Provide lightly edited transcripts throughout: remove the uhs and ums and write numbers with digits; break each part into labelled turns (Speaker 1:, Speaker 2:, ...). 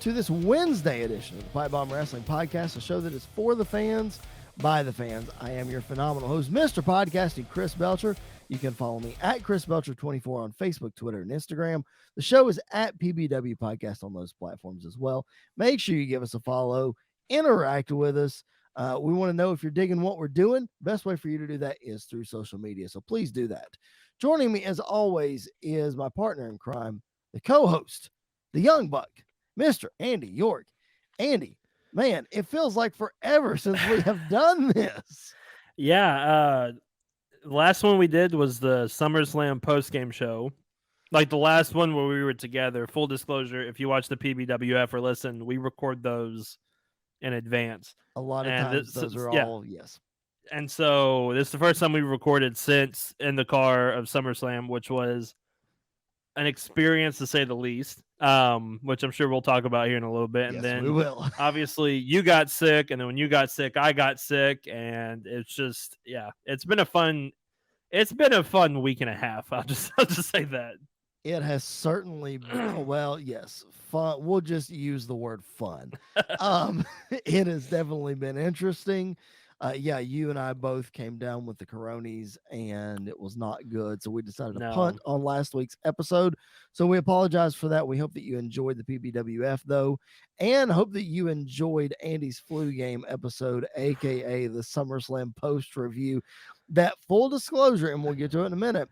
Speaker 1: to this Wednesday edition of the Pipe Bomb Wrestling Podcast, a show that is for the fans, by the fans. I am your phenomenal host, Mr. Podcasting, Chris Belcher. You can follow me at Chris Belcher24 on Facebook, Twitter, and Instagram. The show is at PBW Podcast on those platforms as well. Make sure you give us a follow, interact with us. We want to know if you're digging what we're doing. Best way for you to do that is through social media, so please do that. Joining me, as always, is my partner in crime, the co-host, the young buck, Mr. Andy York. Andy, man, it feels like forever since we have done this.
Speaker 2: Yeah, the last one we did was the SummerSlam post-game show. Like the last one where we were together. Full disclosure, if you watch the PBWF or listen, we record those in advance.
Speaker 1: A lot of times those are all, yes.
Speaker 2: And so this is the first time we recorded since in the car of SummerSlam, which was an experience to say the least, which I'm sure we'll talk about here in a little bit. And
Speaker 1: Yes,
Speaker 2: then
Speaker 1: we will.
Speaker 2: obviously you got sick, and then when you got sick, I got sick, and it's just, it's been a fun week and a half. I'll just say that.
Speaker 1: It has certainly been, well, yes, fun. We'll just use the word fun. It has definitely been interesting. You and I both came down with the coronis, and it was not good. So we decided to punt on last week's episode. So we apologize for that. We hope that you enjoyed the PBWF, though, and hope that you enjoyed Andy's flu game episode, aka the SummerSlam post review. That, full disclosure, and we'll get to it in a minute,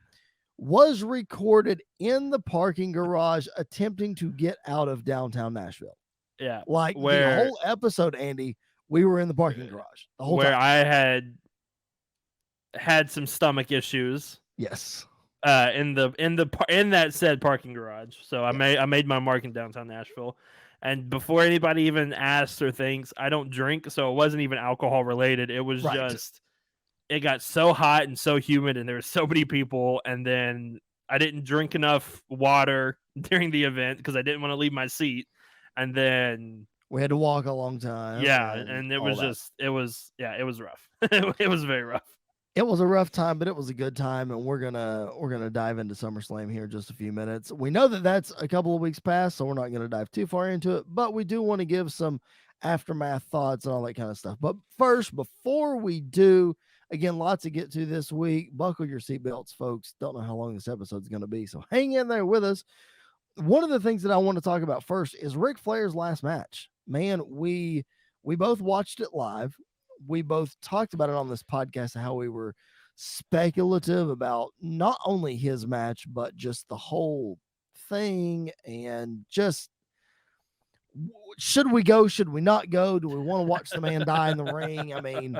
Speaker 1: was recorded in the parking garage attempting to get out of downtown Nashville.
Speaker 2: Yeah.
Speaker 1: Like the whole episode, Andy, we were in the parking garage the whole time.
Speaker 2: I had some stomach issues.
Speaker 1: Yes.
Speaker 2: In that said parking garage. So I made my mark in downtown Nashville. And before anybody even asks or thinks, I don't drink, so it wasn't even alcohol related. It was just, it got so hot and so humid, and there were so many people, and then I didn't drink enough water during the event because I didn't want to leave my seat. And then
Speaker 1: we had to walk a long time.
Speaker 2: Yeah, and it was just, it was rough. It was very rough.
Speaker 1: It was a rough time, but it was a good time, and we're gonna dive into SummerSlam here in just a few minutes. We know that that's a couple of weeks past, so we're not gonna dive too far into it, but we do want to give some aftermath thoughts and all that kind of stuff. But first, before we do, again, lots to get to this week. Buckle your seatbelts, folks. Don't know how long this episode's gonna be, so hang in there with us. One of the things that I want to talk about first is Ric Flair's last match. Man, we both watched it live. We both talked about it on this podcast, how we were speculative about not only his match, but just the whole thing. And just, should we go? Should we not go? Do we want to watch the man die in the ring? I mean,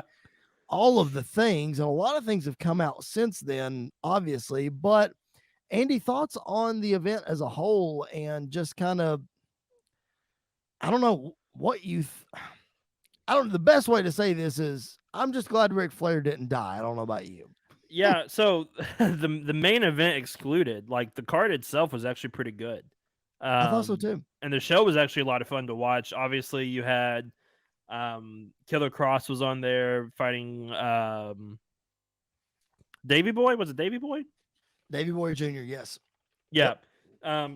Speaker 1: all of the things, and a lot of things have come out since then, obviously. But Andy, thoughts on the event as a whole, and just kind of, I don't know what you the best way to say this is, I'm just glad Ric Flair didn't die. I don't know about you.
Speaker 2: Yeah, so the main event excluded, like the card itself was actually pretty good.
Speaker 1: I thought so too.
Speaker 2: And the show was actually a lot of fun to watch. Obviously, you had Killer Kross was on there fighting Davey Boy. Was it Davey Boy?
Speaker 1: Davey Boy Jr., yes.
Speaker 2: Yeah. Yep.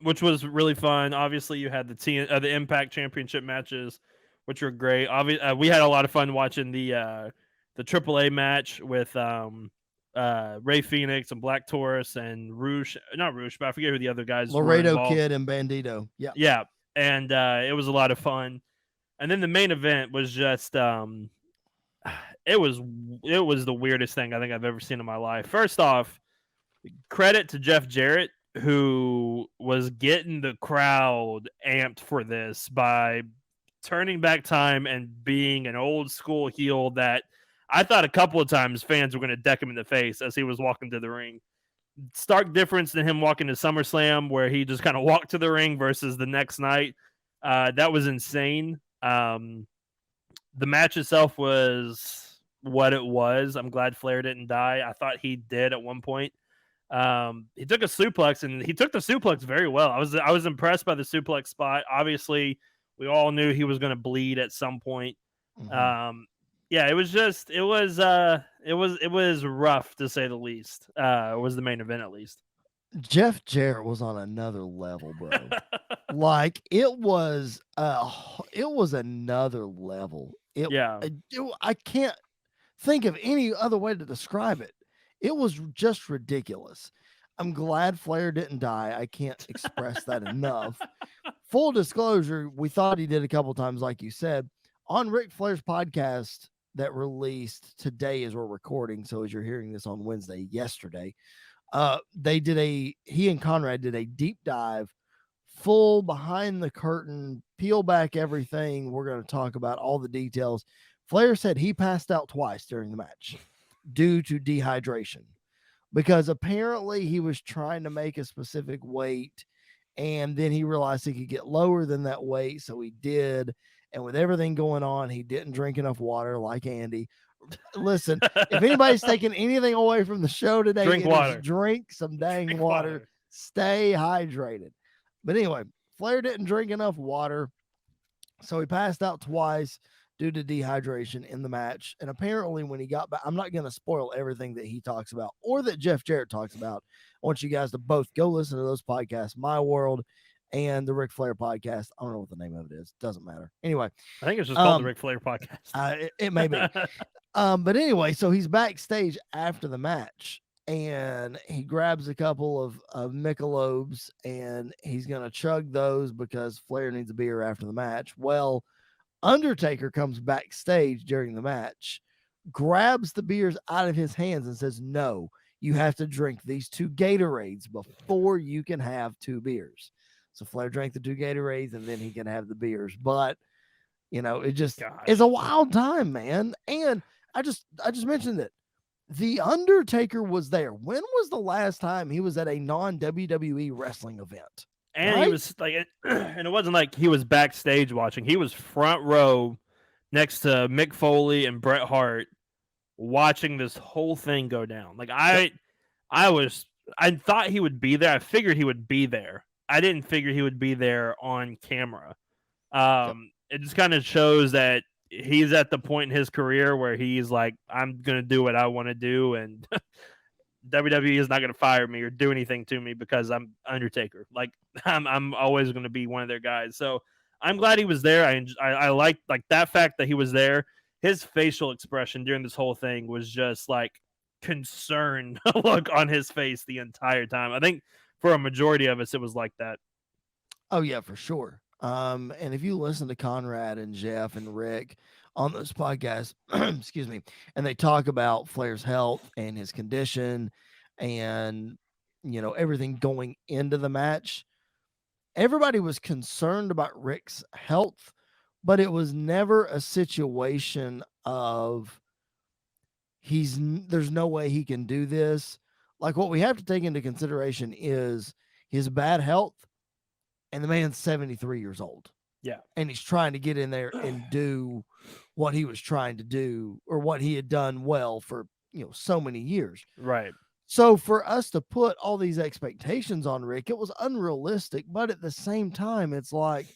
Speaker 2: Which was really fun. Obviously, you had the Impact Championship matches, which were great. We had a lot of fun watching the AAA match with Ray Phoenix and Black Taurus and not Roosh, but I forget who the other guys
Speaker 1: Laredo
Speaker 2: were.
Speaker 1: Kid and Bandito. Yeah.
Speaker 2: Yeah. And it was a lot of fun. And then the main event was just it was the weirdest thing I think I've ever seen in my life. First off, credit to Jeff Jarrett, who was getting the crowd amped for this by turning back time and being an old school heel that I thought a couple of times fans were going to deck him in the face as he was walking to the ring. Stark difference than him walking to SummerSlam, where he just kind of walked to the ring, versus the next night. That was insane. The match itself was what it was. I'm glad Flair didn't die. I thought he did at one point. He took a suplex, and he took the suplex very well. I was impressed by the suplex spot. Obviously, we all knew he was going to bleed at some point. Mm-hmm. It was rough, to say the least. It was the main event, at least.
Speaker 1: Jeff Jarrett was on another level, bro. Like it was another level.
Speaker 2: Yeah.
Speaker 1: I can't think of any other way to describe it. It was just ridiculous. I'm glad Flair didn't die. I can't express that enough. Full disclosure, we thought he did a couple times, like you said, on Ric Flair's podcast that released today as we're recording. So as you're hearing this on Wednesday, yesterday, he and Conrad did a deep dive, full behind the curtain, peel back everything. We're going to talk about all the details. Flair said he passed out twice during the match due to dehydration because apparently he was trying to make a specific weight and then he realized he could get lower than that weight. So he did. And with everything going on, he didn't drink enough water like Andy. Listen, if anybody's taking anything away from the show today,
Speaker 2: Drink
Speaker 1: it
Speaker 2: water.
Speaker 1: is drink some dang water. Stay hydrated. But anyway, Flair didn't drink enough water, so he passed out twice due to dehydration in the match. And apparently, when he got back, I'm not going to spoil everything that he talks about or that Jeff Jarrett talks about. I want you guys to both go listen to those podcasts, My World and the Ric Flair podcast. I don't know what the name of it is. Doesn't matter. Anyway,
Speaker 2: I think it's just called the Ric Flair podcast.
Speaker 1: It may be. But anyway, so he's backstage after the match and he grabs a couple of Michelobes and he's going to chug those because Flair needs a beer after the match. Well, Undertaker comes backstage during the match, grabs the beers out of his hands and says, "No, you have to drink these 2 Gatorades before you can have 2 beers." So Flair drank the 2 Gatorades and then he can have the beers. But it just is a wild time, man. And I just mentioned it. The Undertaker was there. When was the last time he was at a non-WWE wrestling event?
Speaker 2: And he was like, and it wasn't like he was backstage watching. He was front row next to Mick Foley and Bret Hart watching this whole thing go down. Like I thought he would be there. I figured he would be there. I didn't figure he would be there on camera. It just kind of shows that he's at the point in his career where he's like, I'm going to do what I want to do. And WWE is not going to fire me or do anything to me because I'm Undertaker. Like I'm always going to be one of their guys. So I'm glad he was there. I liked like that fact that he was there. His facial expression during this whole thing was just like concerned look on his face the entire time. I think for a majority of us, it was like that.
Speaker 1: Oh yeah, for sure. And if you listen to Conrad and Jeff and Rick on those podcasts, excuse me, and they talk about Flair's health and his condition and everything going into the match, everybody was concerned about Rick's health, but it was never a situation of there's no way he can do this. Like what we have to take into consideration is his bad health, and the man's 73 years old.
Speaker 2: Yeah.
Speaker 1: And he's trying to get in there and do what he was trying to do or what he had done well for, so many years.
Speaker 2: Right.
Speaker 1: So for us to put all these expectations on Rick, it was unrealistic. But at the same time, it's like,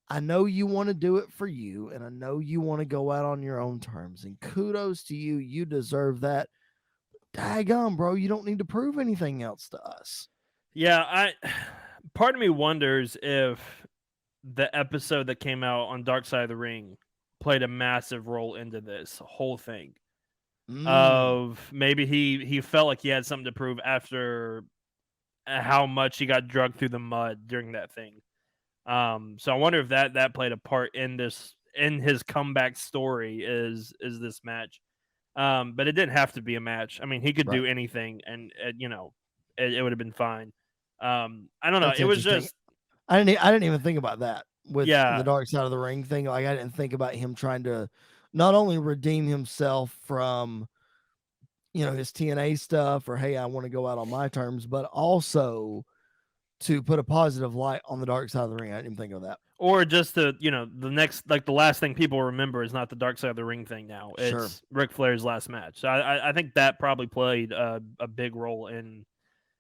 Speaker 1: I know you want to do it for you, and I know you want to go out on your own terms. And kudos to you. You deserve that. Daggum, bro. You don't need to prove anything else to us.
Speaker 2: Yeah, part of me wonders if the episode that came out on Dark Side of the Ring played a massive role into this whole thing. Of maybe he felt like he had something to prove after how much he got drugged through the mud during that thing. So I wonder if that played a part in his comeback story is this match. But it didn't have to be a match. I mean, he could do anything, and it would have been fine. I don't know.
Speaker 1: That's
Speaker 2: it was just
Speaker 1: I didn't even think about that with
Speaker 2: Yeah.
Speaker 1: the Dark Side of the Ring thing. Like I didn't think about him trying to not only redeem himself from his TNA stuff or hey, I want to go out on my terms, but also to put a positive light on the Dark Side of the Ring. I didn't even think of that.
Speaker 2: Or just the the last thing people remember is not the Dark Side of the Ring thing now. It's Ric Flair's last match. So I think that probably played a big role in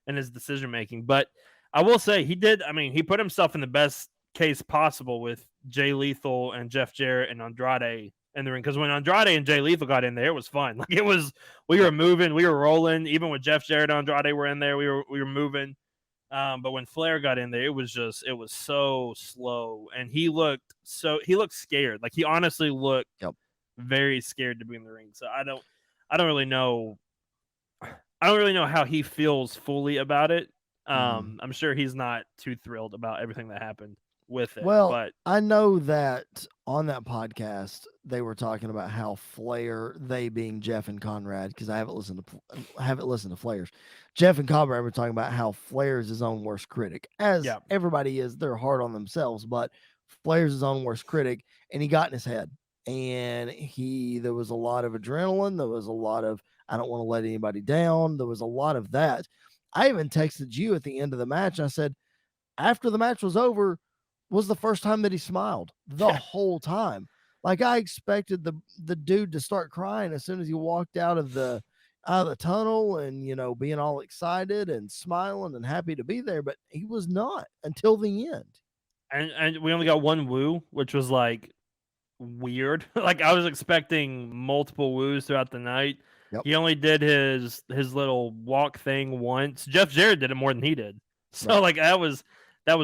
Speaker 2: his decision making. But I will say he did. I mean, he put himself in the best case possible with Jay Lethal and Jeff Jarrett and Andrade in the ring. Because when Andrade and Jay Lethal got in there, it was fun. Like it was, we were moving, we were rolling. Even when Jeff Jarrett and Andrade were in there, we were moving. But when Flair got in there, it was so slow, and he looked scared. Like he honestly looked
Speaker 1: Yep.
Speaker 2: very scared to be in the ring. So I don't really know. I don't really know how he feels fully about it. I'm sure he's not too thrilled about everything that happened with it.
Speaker 1: Well,
Speaker 2: But
Speaker 1: I know that on that podcast they were talking about how Flair, they being Jeff and Conrad, because I haven't listened to Flair's. Jeff and Conrad were talking about how Flair's his own worst critic, as
Speaker 2: yeah,
Speaker 1: everybody is. They're hard on themselves, but Flair's his own worst critic, and he got in his head. And there was a lot of adrenaline. There was a lot of, I don't want to let anybody down. There was a lot of that. I even texted you at the end of the match. I said, after the match was over, was the first time that he smiled the whole time. Like I expected the dude to start crying as soon as he walked out of the tunnel, and being all excited and smiling and happy to be there, but he was not until the end.
Speaker 2: and we only got one woo, which was like weird. Like I was expecting multiple woos throughout the night.
Speaker 1: Yep.
Speaker 2: He only did his little walk thing once. Jeff Jarrett did it more than he did. So
Speaker 1: Right.
Speaker 2: like that was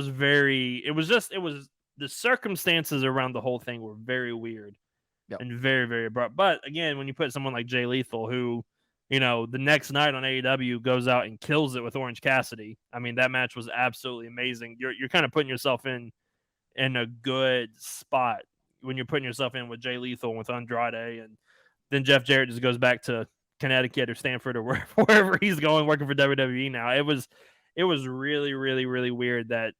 Speaker 2: very. It was the circumstances around the whole thing were very weird.
Speaker 1: Yep.
Speaker 2: And very very abrupt. But again, when you put someone like Jay Lethal, who the next night on AEW goes out and kills it with Orange Cassidy. I mean, that match was absolutely amazing. You're kind of putting yourself in a good spot when you're putting yourself in with Jay Lethal and with Andrade, and then Jeff Jarrett just goes back to Connecticut or Stanford or wherever he's going, working for WWE now. It was really, really, really weird that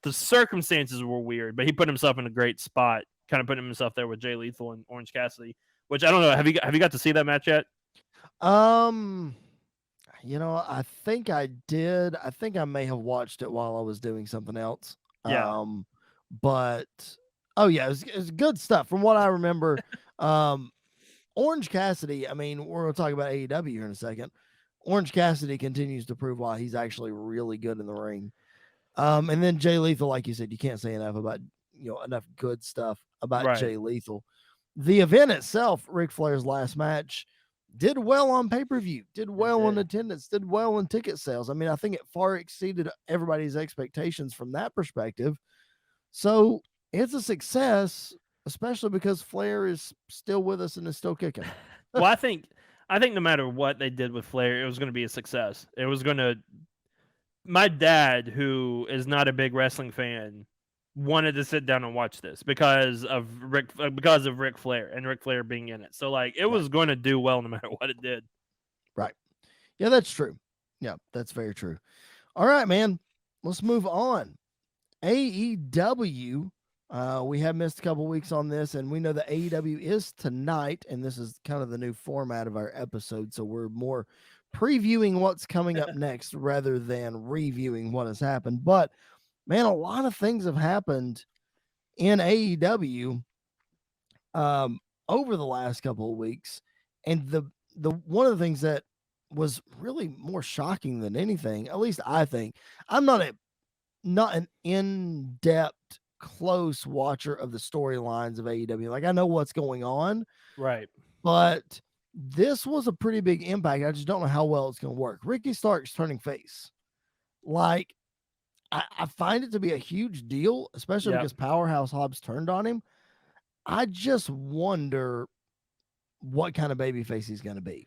Speaker 2: the circumstances were weird, but he put himself in a great spot, kind of putting himself there with Jay Lethal and Orange Cassidy. Which I don't know. Have you got to see that match yet?
Speaker 1: I think I did. I think I may have watched it while I was doing something else.
Speaker 2: Yeah.
Speaker 1: But oh yeah, it was good stuff from what I remember. Orange Cassidy, I mean, we're going to talk about AEW here in a second. Orange Cassidy continues to prove why he's actually really good in the ring. And then Jay Lethal, like you said, you can't say enough about, enough good stuff about
Speaker 2: Right.
Speaker 1: Jay Lethal. The event itself, Ric Flair's last match, did well on pay-per-view, did well on attendance, did well in ticket sales. I mean, I think it far exceeded everybody's expectations from that perspective. So it's a success, especially because Flair is still with us and is still kicking.
Speaker 2: Well, I think no matter what they did with Flair, it was going to be a success. It was going to. My dad, who is not a big wrestling fan, wanted to sit down and watch this because of Ric Flair and Ric Flair being in it. So like it was going to do well no matter what it did.
Speaker 1: Right. Yeah, that's true. Yeah, that's very true. All right, man. Let's move on. AEW. We have missed a couple weeks on this, and we know that AEW is tonight, and this is kind of the new format of our episode. So we're more previewing what's coming up next rather than reviewing what has happened. But man, a lot of things have happened in AEW over the last couple of weeks, and the one of the things that was really more shocking than anything, at least I think, I'm not an in-depth close watcher of the storylines of AEW. Like I know what's going on,
Speaker 2: right?
Speaker 1: But this was a pretty big impact. I just don't know how well it's going to work. Ricky Stark's turning face. Like I find it to be a huge deal, especially because Powerhouse Hobbs turned on him. I just wonder what kind of babyface he's going to be.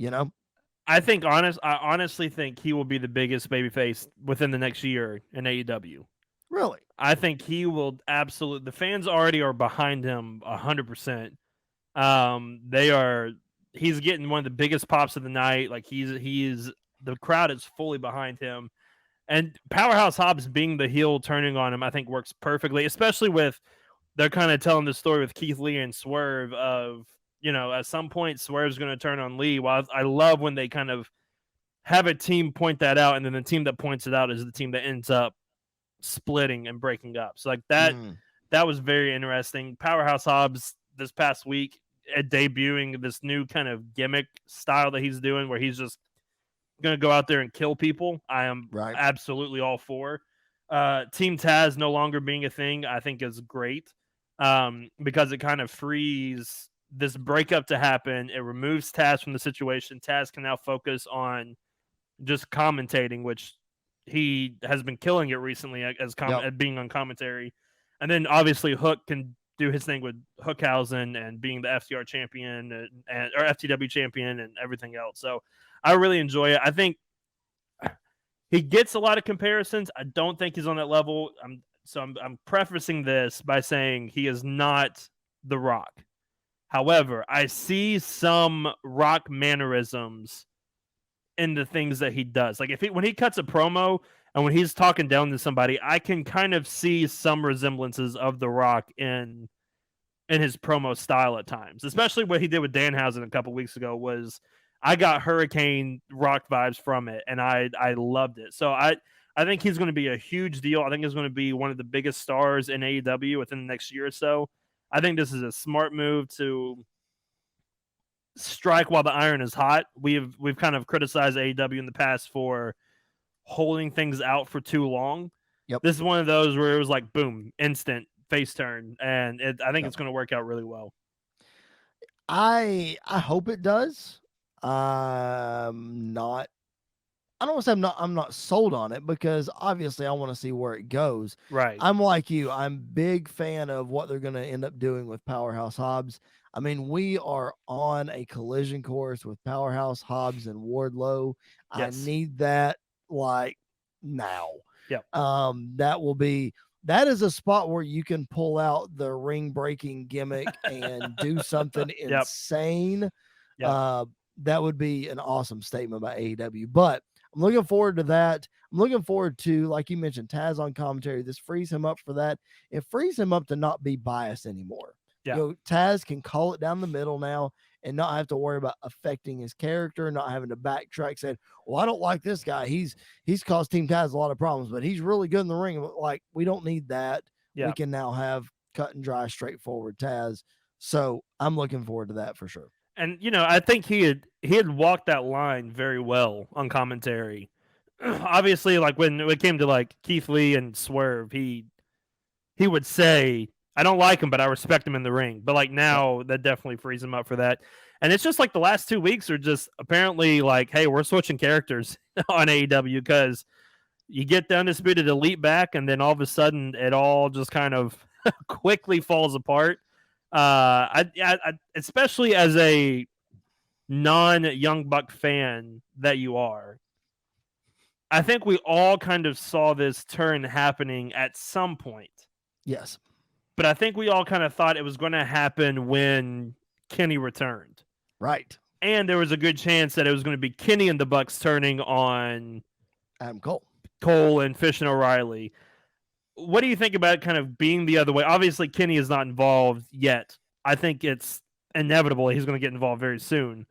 Speaker 2: I honestly think he will be the biggest babyface within the next year in AEW.
Speaker 1: Really?
Speaker 2: I think he will absolutely. The fans already are behind him 100%. He's getting one of the biggest pops of the night. Like the crowd is fully behind him. And Powerhouse Hobbs being the heel turning on him, I think works perfectly, especially with they're kind of telling the story with Keith Lee and Swerve of, at some point Swerve's going to turn on Lee. While I love when they kind of have a team point that out, and then the team that points it out is the team that ends up splitting and breaking up. So like that was very interesting. Powerhouse Hobbs this past week debuting this new kind of gimmick style that he's doing where he's just going to go out there and kill people. I am absolutely all for. Team Taz no longer being a thing, I think is great. because it kind of frees this breakup to happen. It removes Taz from the situation. Taz can now focus on just commentating, which he has been killing it recently
Speaker 1: Yep.
Speaker 2: at being on commentary. And then obviously Hook can do his thing with Hookhausen and being the FTR champion and or FTW champion and everything else. So I really enjoy it. I think he gets a lot of comparisons. I don't think he's on that level. I'm prefacing this by saying he is not The Rock. However, I see some Rock mannerisms in the things that he does. Like when he cuts a promo and when he's talking down to somebody, I can kind of see some resemblances of The Rock in his promo style at times. Especially what he did with Danhausen a couple weeks ago was I got Hurricane Rock vibes from it, and I loved it. So I think he's going to be a huge deal. I think he's going to be one of the biggest stars in AEW within the next year or so. I think this is a smart move to strike while the iron is hot. We've kind of criticized AEW in the past for holding things out for too long.
Speaker 1: Yep.
Speaker 2: This is one of those where it was like boom, instant face turn, and I think
Speaker 1: Yep.
Speaker 2: it's going to work out really well.
Speaker 1: I hope it does. Not I don't want to say I'm not sold on it because obviously I want to see where it goes.
Speaker 2: Right.
Speaker 1: I'm like you. I'm big fan of what they're going to end up doing with Powerhouse Hobbs. I mean, we are on a collision course with Powerhouse Hobbs and Wardlow. I
Speaker 2: Yes.
Speaker 1: need that like now.
Speaker 2: Yep.
Speaker 1: That is a spot where you can pull out the ring breaking gimmick and do something
Speaker 2: Yep.
Speaker 1: insane.
Speaker 2: Yep.
Speaker 1: That would be an awesome statement by AEW. But I'm looking forward to that. I'm looking forward to, like you mentioned, Taz on commentary. This frees him up for that. It frees him up to not be biased anymore.
Speaker 2: Yeah.
Speaker 1: You know, Taz can call it down the middle now and not have to worry about affecting his character, not having to backtrack, saying, well, I don't like this guy. He's caused Team Taz a lot of problems, but he's really good in the ring. Like, we don't need that.
Speaker 2: Yeah.
Speaker 1: We can now have cut and dry, straightforward Taz. So I'm looking forward to that for sure.
Speaker 2: And I think he had walked that line very well on commentary. Obviously, like when it came to like Keith Lee and Swerve, he would say, I don't like him, but I respect him in the ring. But like now, that definitely frees him up for that. And it's just like the last 2 weeks are just apparently like, hey, we're switching characters on AEW because you get the Undisputed Elite back, and then all of a sudden it all just kind of quickly falls apart. I especially as a non-Young Buck fan that you are, I think we all kind of saw this turn happening at some point.
Speaker 1: Yes.
Speaker 2: But I think we all kind of thought it was going to happen when Kenny returned.
Speaker 1: Right.
Speaker 2: And there was a good chance that it was going to be Kenny and the Bucks turning on
Speaker 1: Adam
Speaker 2: Cole and Fish and O'Reilly. What do you think about kind of being the other way? Obviously, Kenny is not involved yet. I think it's inevitable he's going to get involved very soon.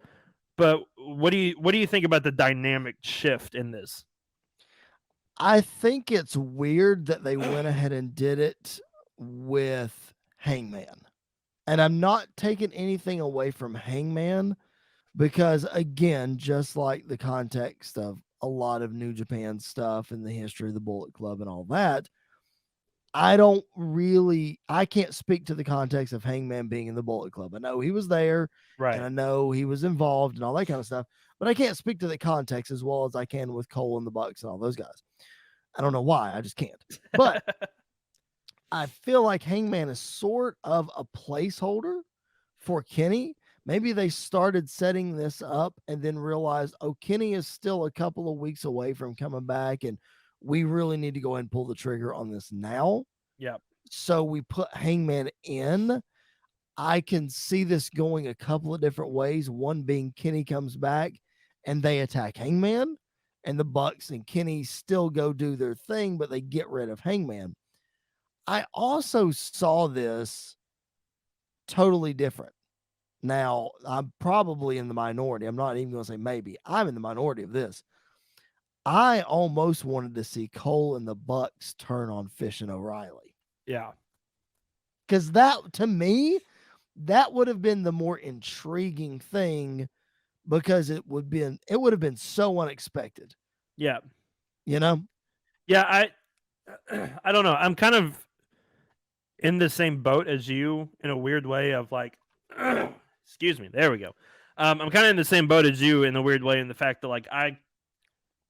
Speaker 2: But what do you think about the dynamic shift in this?
Speaker 1: I think it's weird that they went ahead and did it with Hangman. And I'm not taking anything away from Hangman because, again, just like the context of a lot of New Japan stuff and the history of the Bullet Club and all that, I can't speak to the context of Hangman being in the Bullet Club. I know he was there,
Speaker 2: right,
Speaker 1: and I know he was involved and all that kind of stuff, but I can't speak to the context as well as I can with Cole and the Bucks and all those guys. I don't know why, I just can't. But I feel like Hangman is sort of a placeholder for Kenny. Maybe they started setting this up and then realized, oh, Kenny is still a couple of weeks away from coming back, and we really need to go ahead and pull the trigger on this now.
Speaker 2: Yep.
Speaker 1: So we put Hangman in. I can see this going a couple of different ways. One being Kenny comes back and they attack Hangman, and the Bucks and Kenny still go do their thing, but they get rid of Hangman. I also saw this totally different. Now, I'm probably in the minority. I'm not even going to say maybe. I'm in the minority of this. I almost wanted to see Cole and the Bucks turn on Fish and O'Reilly.
Speaker 2: Yeah.
Speaker 1: Because that, to me, that would have been the more intriguing thing because it would have been so unexpected.
Speaker 2: Yeah.
Speaker 1: You know?
Speaker 2: Yeah, I don't know. I'm kind of in the same boat as you in a weird way of like, excuse me, there we go. I'm kind of in the same boat as you in a weird way in the fact that like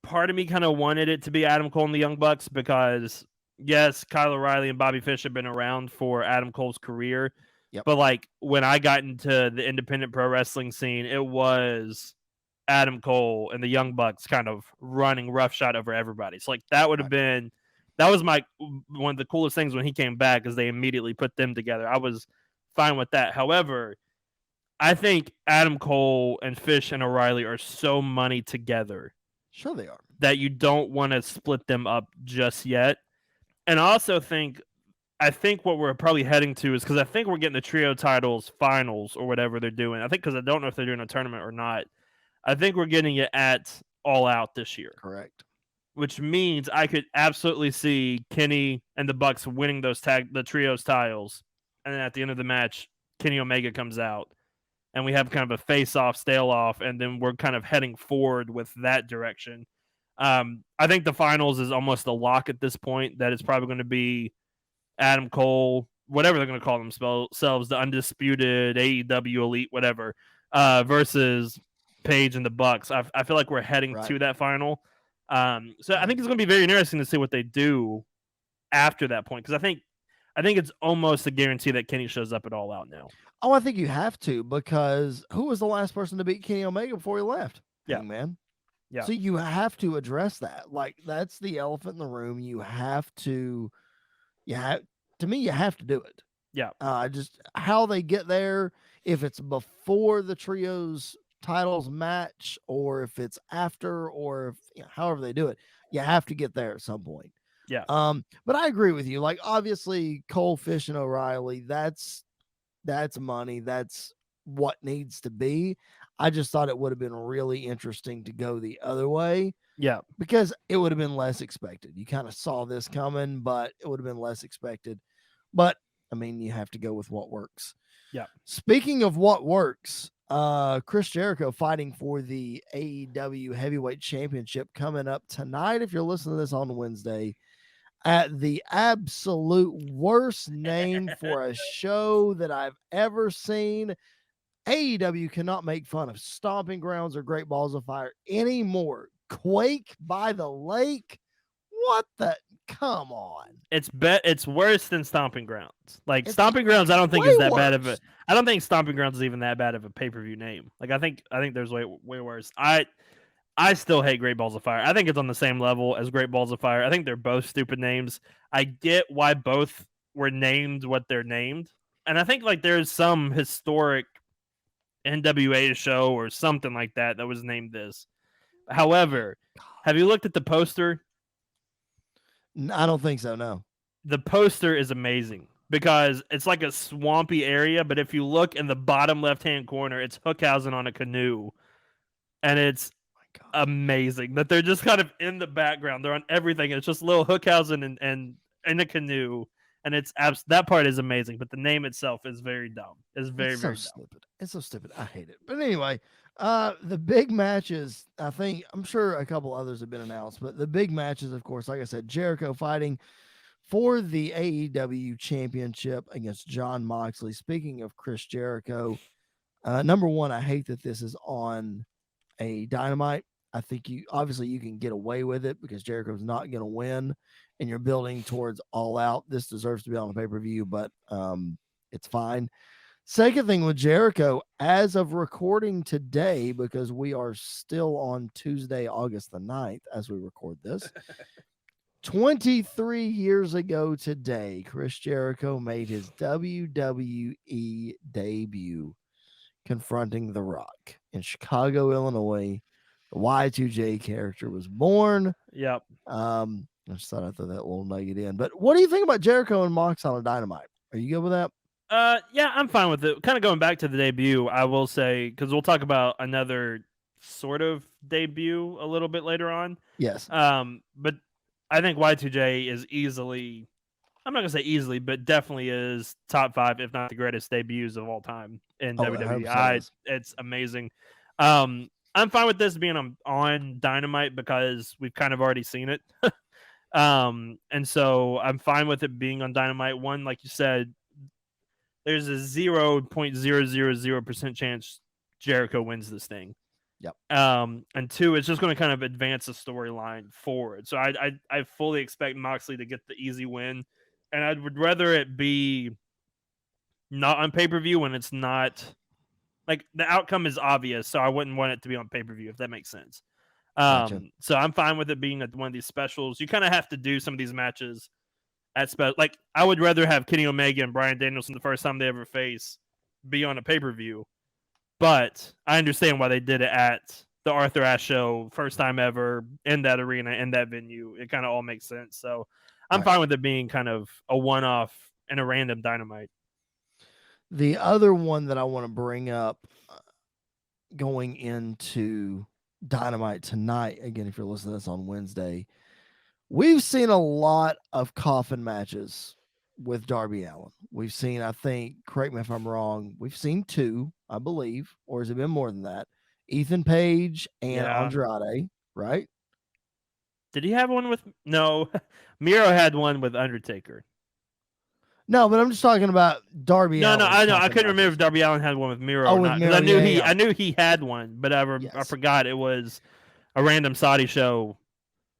Speaker 2: part of me kind of wanted it to be Adam Cole and the Young Bucks because yes, Kyle O'Reilly and Bobby Fish have been around for Adam Cole's career,
Speaker 1: Yep.
Speaker 2: but like when I got into the independent pro wrestling scene, it was Adam Cole and the Young Bucks kind of running roughshod over everybody. So like that would have been that was my one of the coolest things when he came back is they immediately put them together. I was fine with that. However, I think Adam Cole and Fish and O'Reilly are so money together.
Speaker 1: Sure they are.
Speaker 2: That you don't want to split them up just yet. And I also think what we're probably heading to is because I think we're getting the trio titles finals or whatever they're doing. I think because I don't know if they're doing a tournament or not. I think we're getting it at All Out this year.
Speaker 1: Correct.
Speaker 2: Which means I could absolutely see Kenny and the Bucks winning the trios titles, and then at the end of the match, Kenny Omega comes out, and we have kind of a face-off, stale-off, and then we're kind of heading forward with that direction. I think the finals is almost a lock at this point. That it's probably going to be Adam Cole, whatever they're going to call themselves, the undisputed AEW elite, whatever, versus Paige and the Bucks. I feel like we're heading to that final. So I think it's going to be very interesting to see what they do after that point because I think it's almost a guarantee that Kenny shows up at All Out now.
Speaker 1: Oh, I think you have to because who was the last person to beat Kenny Omega before he left?
Speaker 2: Yeah,
Speaker 1: man.
Speaker 2: Yeah.
Speaker 1: So you have to address that. Like that's the elephant in the room. You have to. To me, you have to do it.
Speaker 2: Yeah.
Speaker 1: Just how they get there. If it's before the trios titles match, or if it's after, or if however they do it, you have to get there at some point.
Speaker 2: Yeah.
Speaker 1: But I agree with you. Like obviously, Cole, Fish, and O'Reilly. That's money. That's what needs to be. I just thought it would have been really interesting to go the other way.
Speaker 2: Yeah.
Speaker 1: Because it would have been less expected. You kind of saw this coming, but it would have been less expected. But I mean, you have to go with what works.
Speaker 2: Yeah.
Speaker 1: Speaking of what works, Chris Jericho fighting for the AEW Heavyweight Championship coming up tonight. If you're listening to this on Wednesday, at the absolute worst name for a show that I've ever seen. AEW cannot make fun of Stomping Grounds or Great Balls of Fire anymore. Quake by the Lake? What the? Come on.
Speaker 2: It's worse than Stomping Grounds. Like Stomping Grounds, I don't think is that bad of a. I don't think Stomping Grounds is even that bad of a pay-per-view name. Like I think there's way worse. I still hate Great Balls of Fire. I think it's on the same level as Great Balls of Fire. I think they're both stupid names. I get why both were named what they're named, and I think like there's some historic NWA show or something like that was named this. However, have you looked at the poster?
Speaker 1: I don't think so, no.
Speaker 2: The poster is amazing because it's like a swampy area, but if you look in the bottom left-hand corner, it's Hookhausen on a canoe. And it's amazing that they're just kind of in the background. They're on everything. It's just little Hookhausen and in a canoe. And that part is amazing, but the name itself is very dumb. It's very dumb.
Speaker 1: Stupid. It's so stupid. I hate it. But anyway, the big matches, I'm sure a couple others have been announced, but the big matches, of course, like I said, Jericho fighting for the AEW Championship against Jon Moxley. Speaking of Chris Jericho, number one, I hate that this is on a Dynamite. I think you can get away with it because Jericho's not going to win and you're building towards All Out. This deserves to be on the pay-per-view, but it's fine. Second thing with Jericho, as of recording today, because we are still on Tuesday, August the 9th, as we record this, 23 years ago today, Chris Jericho made his WWE debut confronting The Rock in Chicago, Illinois. The Y2J character was born.
Speaker 2: Yep.
Speaker 1: I just thought I'd throw that little nugget in. But what do you think about Jericho and Mox on a Dynamite? Are you good with that?
Speaker 2: Yeah, I'm fine with it. Kind of going back to the debut, I will say, because we'll talk about another sort of debut a little bit later on.
Speaker 1: Yes.
Speaker 2: But I think Y2J is easily, I'm not going to say easily, but definitely is top 5, if not the greatest debuts of all time in WWE. It's amazing. I'm fine with this being on Dynamite because we've kind of already seen it. And so I'm fine with it being on Dynamite. One, like you said, there's a 0.000% chance Jericho wins this thing.
Speaker 1: Yep.
Speaker 2: And two, it's just going to kind of advance the storyline forward. So I fully expect Moxley to get the easy win, and I would rather it be not on pay-per-view when it's not like the outcome is obvious. So I wouldn't want it to be on pay-per-view, if that makes sense.
Speaker 1: Gotcha.
Speaker 2: So I'm fine with it being at one of these specials. You kind of have to do some of these matches at like I would rather have Kenny Omega and Bryan Danielson the first time they ever face be on a pay-per-view. But I understand why they did it at the Arthur Ashe show, first time ever in that arena, in that venue. It kind of all makes sense. So I'm fine with it being kind of a one-off and a random Dynamite.
Speaker 1: The other one that I want to bring up going into Dynamite tonight, again, if you're listening to this on Wednesday, we've seen a lot of coffin matches with Darby Allin. We've seen, I think, correct me if I'm wrong, we've seen 2, I believe, or has it been more than that? Ethan Page and Andrade, right?
Speaker 2: Did he have one with? No, Miro had one with Undertaker.
Speaker 1: No, but I'm just talking about Darby Allin.
Speaker 2: No, I know. I couldn't remember if Darby Allin had one with Miro or not.
Speaker 1: Miro,
Speaker 2: I knew I knew he had one, but I forgot it was a random Saudi show.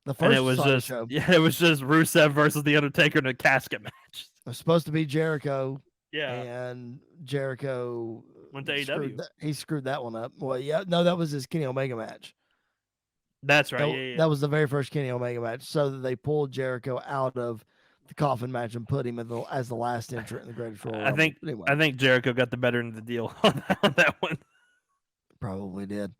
Speaker 1: The first
Speaker 2: it was
Speaker 1: Saudi
Speaker 2: just
Speaker 1: show.
Speaker 2: Yeah, it was just Rusev versus the Undertaker in a casket match.
Speaker 1: It was supposed to be Jericho.
Speaker 2: Yeah,
Speaker 1: and Jericho
Speaker 2: went to AEW.
Speaker 1: He screwed that one up. Well, yeah, no, that was his Kenny Omega match.
Speaker 2: That's right.
Speaker 1: That was the very first Kenny Omega match. So that they pulled Jericho out of the coffin match and put him as the last entrant in the Greatest Royal Rumble.
Speaker 2: I think Jericho got the better end of the deal on that one.
Speaker 1: Probably did.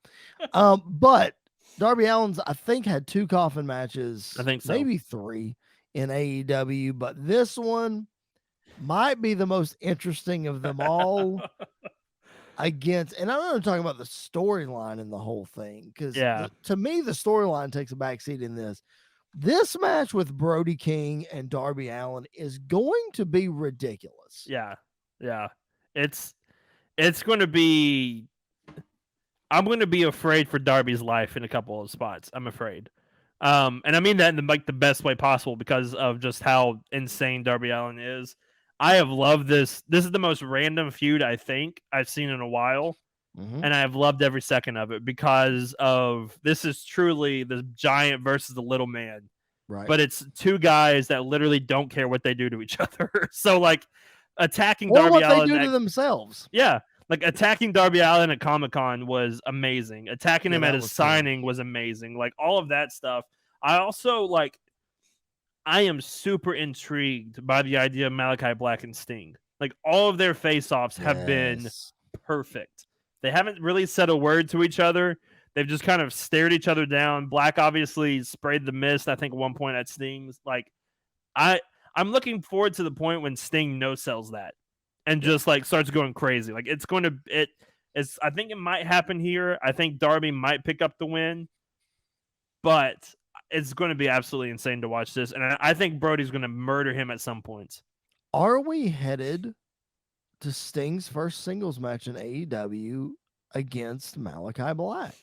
Speaker 1: But Darby Allin's, I think, had 2 coffin matches.
Speaker 2: I think so.
Speaker 1: Maybe 3 in AEW, but this one might be the most interesting of them all. And I'm not talking about the storyline in the whole thing, because to me, the storyline takes a backseat in this. This match with Brody King and Darby Allin is going to be ridiculous.
Speaker 2: Yeah. It's going to be. I'm going to be afraid for Darby's life in a couple of spots. I'm afraid. And I mean that in the best way possible because of just how insane Darby Allin is. I have loved this. This is the most random feud I think I've seen in a while. Mm-hmm. And I have loved every second of it because of this is truly the giant versus the little man.
Speaker 1: Right.
Speaker 2: But it's 2 guys that literally don't care what they do to each other. So like attacking Darby Allin.
Speaker 1: What they do to themselves.
Speaker 2: Yeah. Like attacking Darby Allin at Comic-Con was amazing. Attacking him at his signing was amazing. Like all of that stuff. I also I am super intrigued by the idea of Malachi Black and Sting. Like all of their face-offs have been perfect. They haven't really said a word to each other. They've just kind of stared each other down. Black obviously sprayed the mist, I think, at one point at Sting's. Like I'm looking forward to the point when Sting no-sells that and just starts going crazy. Like I think it might happen here. I think Darby might pick up the win, but it's going to be absolutely insane to watch this. And I think Brody's going to murder him at some points.
Speaker 1: Are we headed to Sting's first singles match in AEW against Malachi Black?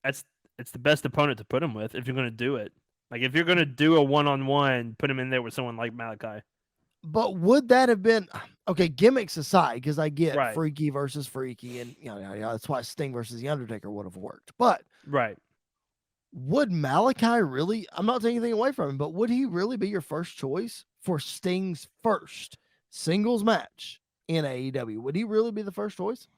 Speaker 2: It's the best opponent to put him with if you're going to do it. Like if you're going to do a one-on-one, put him in there with someone like Malachi.
Speaker 1: But would that have been okay? Gimmicks aside, because I get freaky versus freaky, and that's why Sting versus the Undertaker would have worked. But would Malachi really? I'm not taking anything away from him, but would he really be your first choice for Sting's first singles match in AEW? Would he really be the first choice?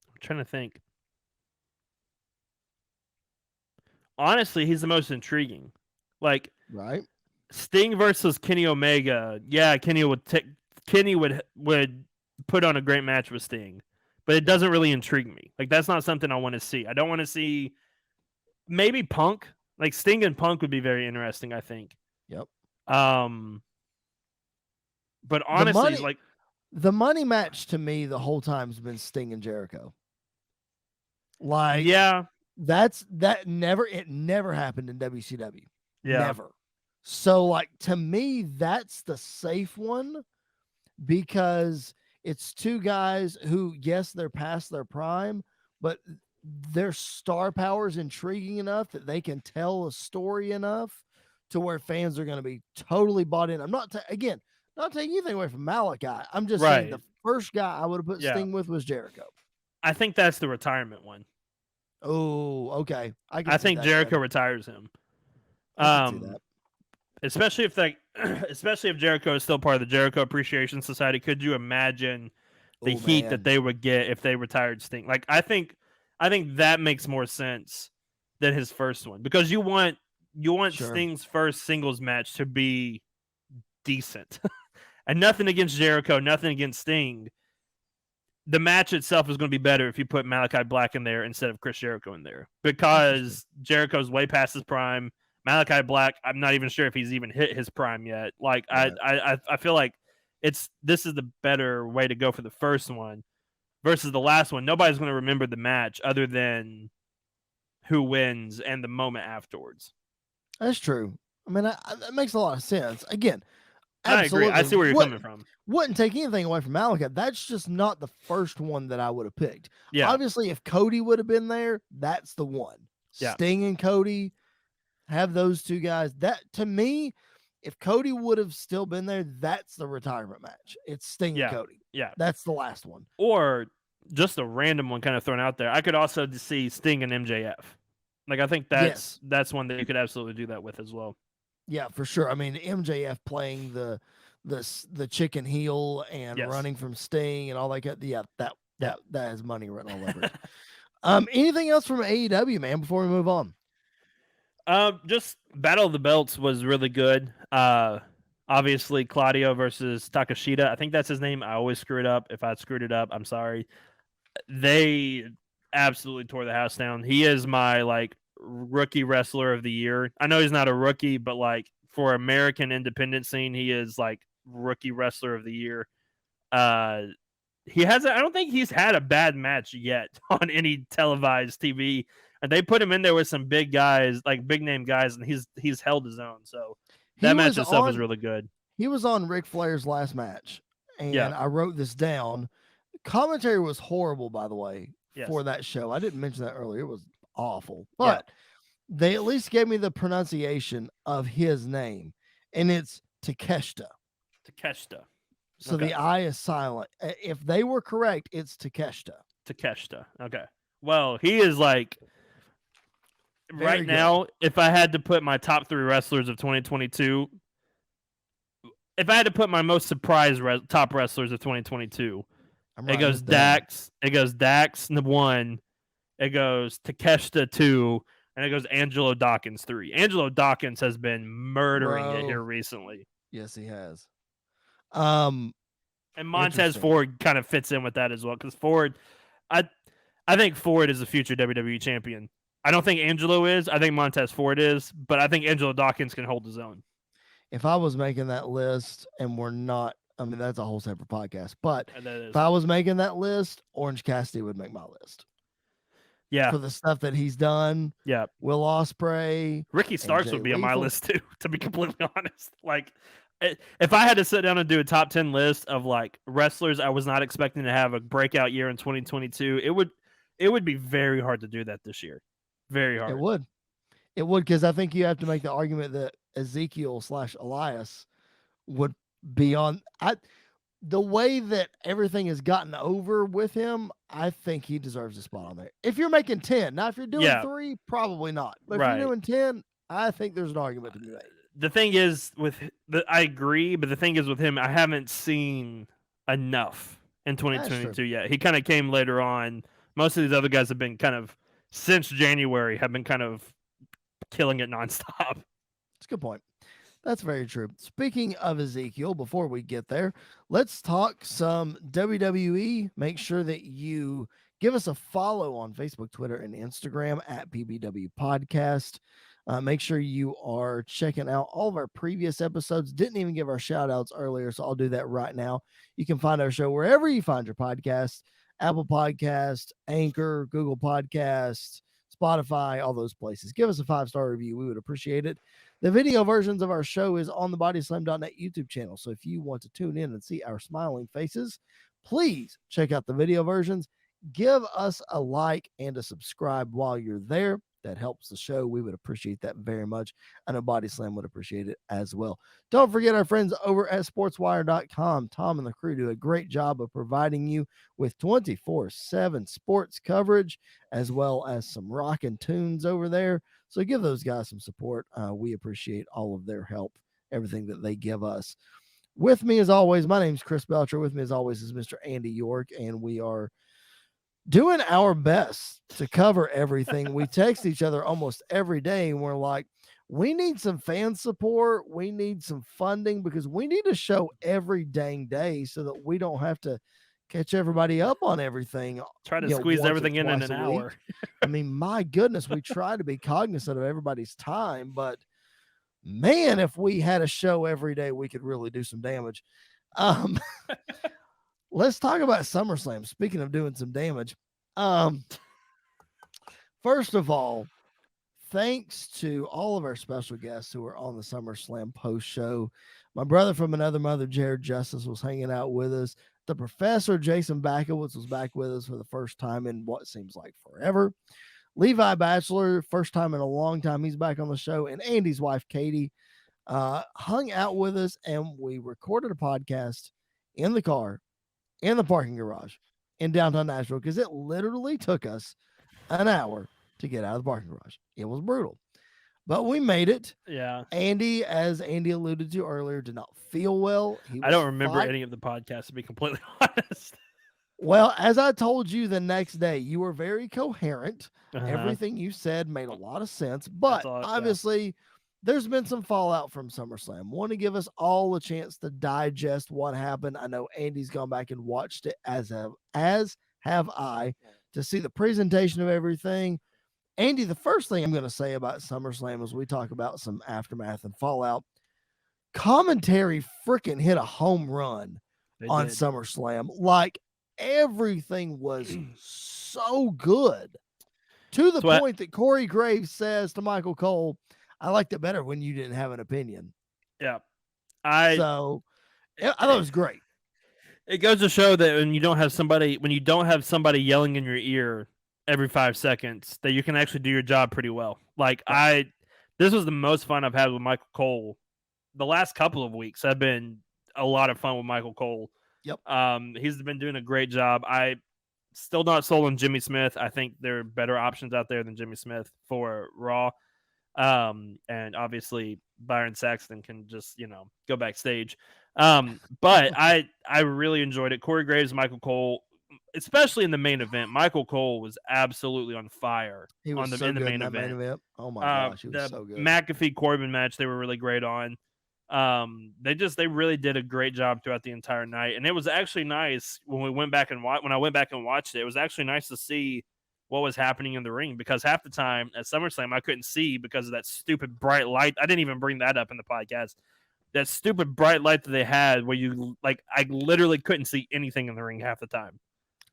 Speaker 2: I'm trying to think. Honestly, he's the most intriguing. Sting versus Kenny Omega. Yeah, Kenny would put on a great match with Sting, but it doesn't really intrigue me. Like that's not something I want to see. I don't want to see maybe Punk. Like Sting and Punk would be very interesting, I think.
Speaker 1: Yep.
Speaker 2: But honestly,
Speaker 1: the money match to me the whole time has been Sting and Jericho. It never happened in WCW.
Speaker 2: Yeah.
Speaker 1: Never. So to me, that's the safe one because it's 2 guys who, yes, they're past their prime, but their star power is intriguing enough that they can tell a story enough to where fans are going to be totally bought in. I'm not again not taking anything away from Malachi. I'm just saying the
Speaker 2: Right.
Speaker 1: first guy I would have put
Speaker 2: Yeah.
Speaker 1: Sting with was Jericho.
Speaker 2: I think that's the retirement one.
Speaker 1: Oh, okay. I can
Speaker 2: I
Speaker 1: see
Speaker 2: think
Speaker 1: that
Speaker 2: Jericho
Speaker 1: then.
Speaker 2: retires him.
Speaker 1: I can see that.
Speaker 2: Especially if especially if Jericho is still part of the Jericho Appreciation Society. Could you imagine the
Speaker 1: Oh
Speaker 2: heat that
Speaker 1: man.
Speaker 2: they would get if they retired Sting? Like I think that makes more sense than his first one, because you want
Speaker 1: Sure.
Speaker 2: Sting's first singles match to be decent. And nothing against Jericho, nothing against Sting. The match itself is going to be better if you put Malachi Black in there instead of Chris Jericho in there, because Jericho's way past his prime. Malachi Black, I'm not even sure if he's even hit his prime yet. Like
Speaker 1: Right.
Speaker 2: I feel like this is the better way to go for the first one versus the last one. Nobody's going to remember the match other than who wins and the moment afterwards.
Speaker 1: That's true. I mean, that makes a lot of sense. Again,
Speaker 2: And I agree. I
Speaker 1: absolutely.
Speaker 2: see where you're coming from.
Speaker 1: Wouldn't take anything away from Malachi. That's just not the first one that I would have picked.
Speaker 2: Yeah.
Speaker 1: Obviously, if Cody would have been there, that's the one.
Speaker 2: Yeah.
Speaker 1: Sting and Cody, have those two guys. That, to me, if Cody would have still been there, that's the retirement match. It's Sting and Cody.
Speaker 2: Yeah.
Speaker 1: That's the last one.
Speaker 2: Or just a random one kind of thrown out there. I could also see Sting and MJF. Like I think that's one that you could absolutely do that with as well.
Speaker 1: Yeah, for sure. I mean, MJF playing the chicken heel and running from Sting and all that. Yeah, that has money written all over it. Anything else from AEW, man, before we move on?
Speaker 2: Just Battle of the Belts was really good. Obviously Claudio versus Takashita. I think that's his name. I always screw it up. If I screwed it up, I'm sorry. They absolutely tore the house down. He is my like rookie wrestler of the year. I know he's not a rookie, but like for American independent scene, he is like rookie wrestler of the year. He hasn't. I don't think he's had a bad match yet on any televised TV. And they put him in there with some big guys, like big name guys, and he's held his own. So that match itself was really good.
Speaker 1: He was on Ric Flair's last match, and I wrote this down. Commentary was horrible, by the way, for that show. I didn't mention that earlier. It was awful, but they at least gave me the pronunciation of his name, and it's Takeshita.
Speaker 2: Takeshita.
Speaker 1: So the I is silent. If they were correct, it's Takeshita.
Speaker 2: Takeshita. Okay. Well, he is like right now, if I had to put my top 3 wrestlers of 2022, if I had to put my most surprised top wrestlers of 2022, it goes Dax. It goes Dax 1. It goes Takeshita 2. And it goes Angelo Dawkins 3. Angelo Dawkins has been murdering it here recently.
Speaker 1: Yes, he has.
Speaker 2: And Montez Ford kind of fits in with that as well, because Ford, I think Ford is the future WWE champion. I don't think Angelo is. I think Montez Ford is, but I think Angelo Dawkins can hold his own.
Speaker 1: If I was making that list, and we're not, I mean, that's a whole separate podcast, but if I was making that list, Orange Cassidy would make my list.
Speaker 2: Yeah.
Speaker 1: For the stuff that he's done.
Speaker 2: Yeah.
Speaker 1: Will Ospreay.
Speaker 2: Ricky Starks would be on my list too, to be completely honest. Like, if I had to sit down and do a top 10 list of like wrestlers I was not expecting to have a breakout year in 2022, it would be very hard to do that this year. Very hard.
Speaker 1: It would, because I think you have to make the argument that Ezekiel / Elias would be on. The way that everything has gotten over with him, I think he deserves a spot on there. If you're making 10, now if you're doing 3, probably not. But if you're doing 10, I think there's an argument to be made.
Speaker 2: The thing is I agree, but the thing is with him, I haven't seen enough in 2022 yet. He kind of came later on. Most of these other guys have been kind of, since January, have been kind of killing it nonstop.
Speaker 1: That's a good point. That's very true. Speaking of Ezekiel, before we get there, let's talk some WWE. Make sure that you give us a follow on Facebook, Twitter, and Instagram at PBW Podcast. Make sure you are checking out all of our previous episodes. Didn't even give our shout outs earlier, so I'll do that right now. You can find our show wherever you find your podcast: Apple Podcast, Anchor, Google Podcast, Spotify, all those places. Give us a 5-star review. We would appreciate it. The video versions of our show is on the bodyslam.net YouTube channel. So if you want to tune in and see our smiling faces, please check out the video versions. give us a like and a subscribe while you're there. That helps the show. We would appreciate that very much. I know Body Slam would appreciate it as well. Don't forget our friends over at sportswire.com. Tom and the crew do a great job of providing you with 24/7 sports coverage as well as some rockin' tunes over there. So give those guys some support. We appreciate all of their help, everything that they give us. With me, as always, my name's Chris Belcher. With me, as always, is Mr. Andy York, and we are doing our best to cover everything. We text each other almost every day, and we're like, we need some fan support. We need some funding because we need a show every dang day so that we don't have to catch everybody up on everything.
Speaker 2: Try to squeeze
Speaker 1: once or
Speaker 2: everything in
Speaker 1: twice
Speaker 2: an
Speaker 1: a
Speaker 2: hour.
Speaker 1: week. I mean, my goodness, we try to be cognizant of everybody's time, but man, if we had a show every day, we could really do some damage. Let's talk about SummerSlam. Speaking of doing some damage, first of all, thanks to all of our special guests who were on the SummerSlam post show. My brother from another mother, Jared Justice, was hanging out with us. The professor, Jason Backowitz, was back with us for the first time in what seems like forever. Levi Bachelor, first time in a long time, he's back on the show. And Andy's wife, Katie, hung out with us, and we recorded a podcast in the car, in the parking garage in downtown Nashville, because it literally took us an hour to get out of the parking garage. It was brutal, but we made it.
Speaker 2: Yeah.
Speaker 1: Andy, as Andy alluded to earlier, did not feel well.
Speaker 2: I don't remember any of the podcasts, to be completely honest.
Speaker 1: Well, as I told you the next day, you were very coherent.
Speaker 2: Uh-huh.
Speaker 1: Everything you said made a lot of sense, but obviously there's been some fallout from SummerSlam. Want to give us all a chance to digest what happened. I know Andy's gone back and watched it, as have I, to see the presentation of everything. Andy, the first thing I'm going to say about SummerSlam as we talk about some aftermath and fallout, commentary freaking hit a home run on SummerSlam. Like, everything was so good, to the point that Corey Graves says to Michael Cole, I liked it better when you didn't have an opinion.
Speaker 2: Yeah.
Speaker 1: I thought it was great.
Speaker 2: It goes to show that when you don't have somebody yelling in your ear every 5 seconds, that you can actually do your job pretty well. Like, this was the most fun I've had with Michael Cole. The last couple of weeks have been a lot of fun with Michael Cole.
Speaker 1: Yep.
Speaker 2: He's been doing a great job. I still not sold on Jimmy Smith. I think there are better options out there than Jimmy Smith for Raw. And obviously Byron Saxton can just, go backstage. But I really enjoyed it. Corey Graves, Michael Cole, especially in the main event. Michael Cole was absolutely on fire.
Speaker 1: He was in the main event. Oh my gosh, he was so good.
Speaker 2: McAfee Corbin match, they were really great on. They really did a great job throughout the entire night, and it was actually nice when I went back and watched it. It was actually nice to see what was happening in the ring, because half the time at SummerSlam I couldn't see because of that stupid bright light. I didn't even bring that up in the podcast. That stupid bright light that they had, where I literally couldn't see anything in the ring half the time.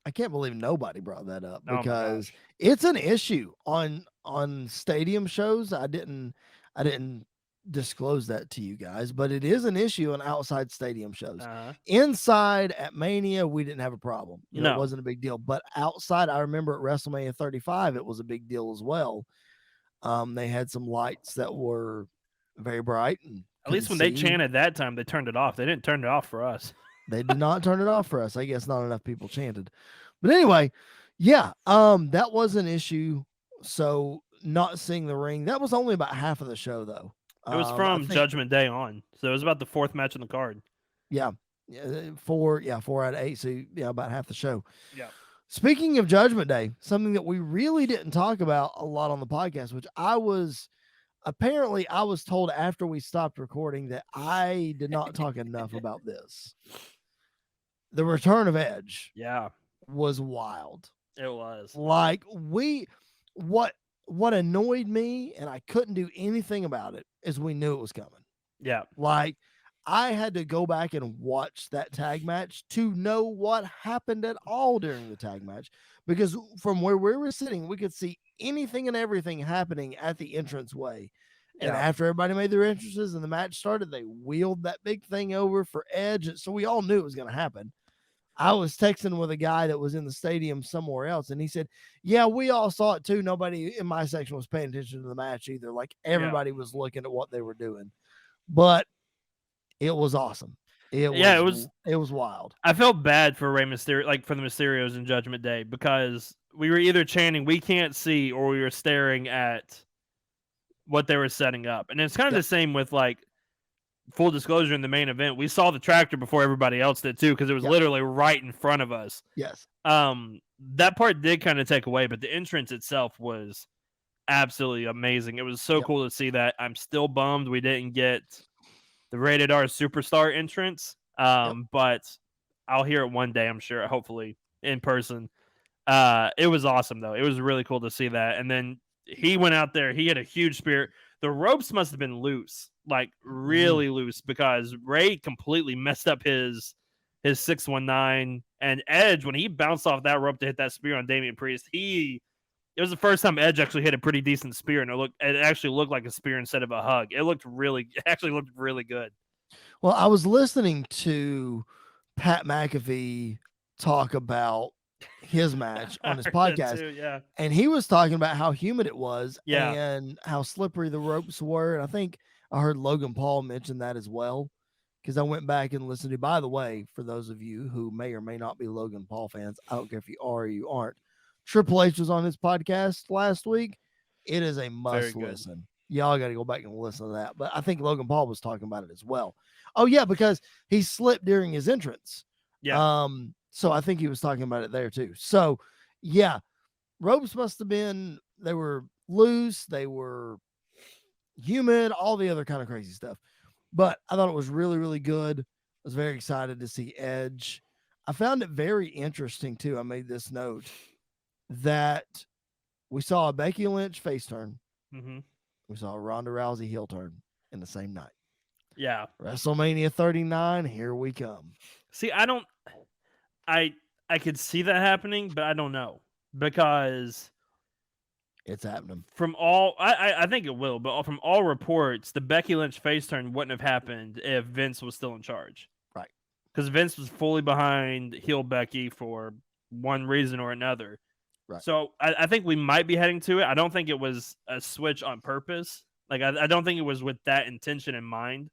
Speaker 1: I can't believe nobody brought that up, because it's an issue on stadium shows. I didn't disclose that to you guys, but it is an issue on outside stadium shows. Inside at Mania, we didn't have a problem. It wasn't a big deal. But outside, I remember at WrestleMania 35, it was a big deal as well. They had some lights that were very bright, and
Speaker 2: at least when they chanted that time, they turned it off. They didn't turn it off for us.
Speaker 1: They did not turn it off for us. I guess not enough people chanted. But anyway, that was an issue. So not seeing the ring, that was only about half of the show, though.
Speaker 2: It was from Judgment Day on, so it was about the fourth match on the card.
Speaker 1: Yeah, 4 out of 8. So about half the show.
Speaker 2: Yeah.
Speaker 1: Speaking of Judgment Day, something that we really didn't talk about a lot on the podcast, which I was told after we stopped recording that I did not talk enough about this. The return of Edge.
Speaker 2: Yeah.
Speaker 1: Was wild.
Speaker 2: It was.
Speaker 1: Like, what annoyed me, and I couldn't do anything about it, is we knew it was coming.
Speaker 2: Yeah.
Speaker 1: Like, I had to go back and watch that tag match to know what happened at all during the tag match, because from where we were sitting, we could see anything and everything happening at the entranceway. And after everybody made their entrances and the match started, they wheeled that big thing over for Edge. So we all knew it was going to happen. I was texting with a guy that was in the stadium somewhere else, and he said, "Yeah, we all saw it too. Nobody in my section was paying attention to the match either. Like
Speaker 2: Yeah.
Speaker 1: everybody was looking at what they were doing, but it was awesome.
Speaker 2: Yeah,
Speaker 1: It was wild.
Speaker 2: I felt bad for Rey Mysterio, like for the Mysterios in Judgment Day, because we were either chanting "We can't see" or we were staring at what they were setting up, and it's kind of
Speaker 1: Yep.
Speaker 2: the same with like full disclosure in the main event. We saw the tractor before everybody else did too, because it was
Speaker 1: Yep.
Speaker 2: literally right in front of us.
Speaker 1: Yes.
Speaker 2: That part did kind of take away, but the entrance itself was absolutely amazing. It was so
Speaker 1: Yep.
Speaker 2: cool to see that. I'm still bummed we didn't get the Rated R Superstar entrance. But I'll hear it one day, I'm sure, hopefully in person. It was awesome though. It was really cool to see that. And then he went out there, he had a huge spear. The ropes must have been loose, like really loose, because Ray completely messed up his 619, and Edge, when he bounced off that rope to hit that spear on Damian Priest, it was the first time Edge actually hit a pretty decent spear, and it actually looked like a spear instead of a hug. It actually looked really good.
Speaker 1: Well, I was listening to Pat McAfee talk about his match on his podcast,
Speaker 2: too, yeah.
Speaker 1: and he was talking about how humid it was
Speaker 2: Yeah.
Speaker 1: and how slippery the ropes were. And I think I heard Logan Paul mention that as well, because I went back and listened to. By the way, for those of you who may or may not be Logan Paul fans, I don't care if you are or you aren't. Triple H was on his podcast last week. It is a must listen. Y'all got to go back and listen to that. But I think Logan Paul was talking about it as well. Oh yeah, because he slipped during his entrance.
Speaker 2: Yeah.
Speaker 1: So I think he was talking about it there too. So yeah, ropes must have been, they were loose, they were humid, all the other kind of crazy stuff. But I thought it was really, really good. I was very excited to see Edge. I found it very interesting too. I made this note that we saw a Becky Lynch face turn.
Speaker 2: Mm-hmm.
Speaker 1: We saw a Ronda Rousey heel turn in the same night.
Speaker 2: Yeah.
Speaker 1: WrestleMania 39, here we come.
Speaker 2: See, I could see that happening, but I don't know, because
Speaker 1: it's happening.
Speaker 2: From all, I think it will, but from all reports, the Becky Lynch face turn wouldn't have happened if Vince was still in charge.
Speaker 1: Right.
Speaker 2: Because Vince was fully behind heel Becky for one reason or another.
Speaker 1: Right.
Speaker 2: So I think we might be heading to it. I don't think it was a switch on purpose. Like, I don't think it was with that intention in mind.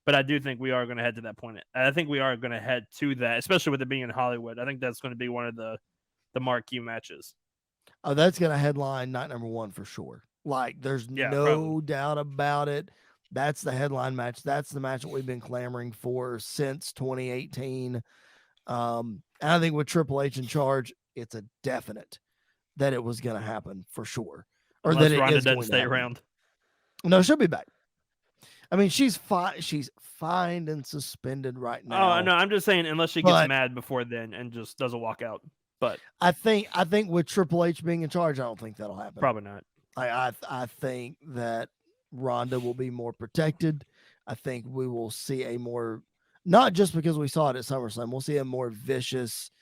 Speaker 2: But I do think we are going to head to that point. I think we are going to head to that, especially with it being in Hollywood. I think that's going to be one of the marquee matches.
Speaker 1: Oh, that's going to headline night number 1 for sure. Like, there's no doubt about it. That's the headline match. That's the match that we've been clamoring for since 2018. And I think with Triple H in charge, it's a definite that it was going to happen for sure.
Speaker 2: Or unless that Ronda doesn't stay around.
Speaker 1: No, she'll be back. I mean, she's fine. She's fined and suspended right now.
Speaker 2: Oh no, I'm just saying, unless she gets mad before then and just doesn't walk out. But
Speaker 1: I think with Triple H being in charge, I don't think that'll happen.
Speaker 2: Probably not.
Speaker 1: I think that Ronda will be more protected. I think we will see a more, not just because we saw it at SummerSlam, we'll see a more vicious,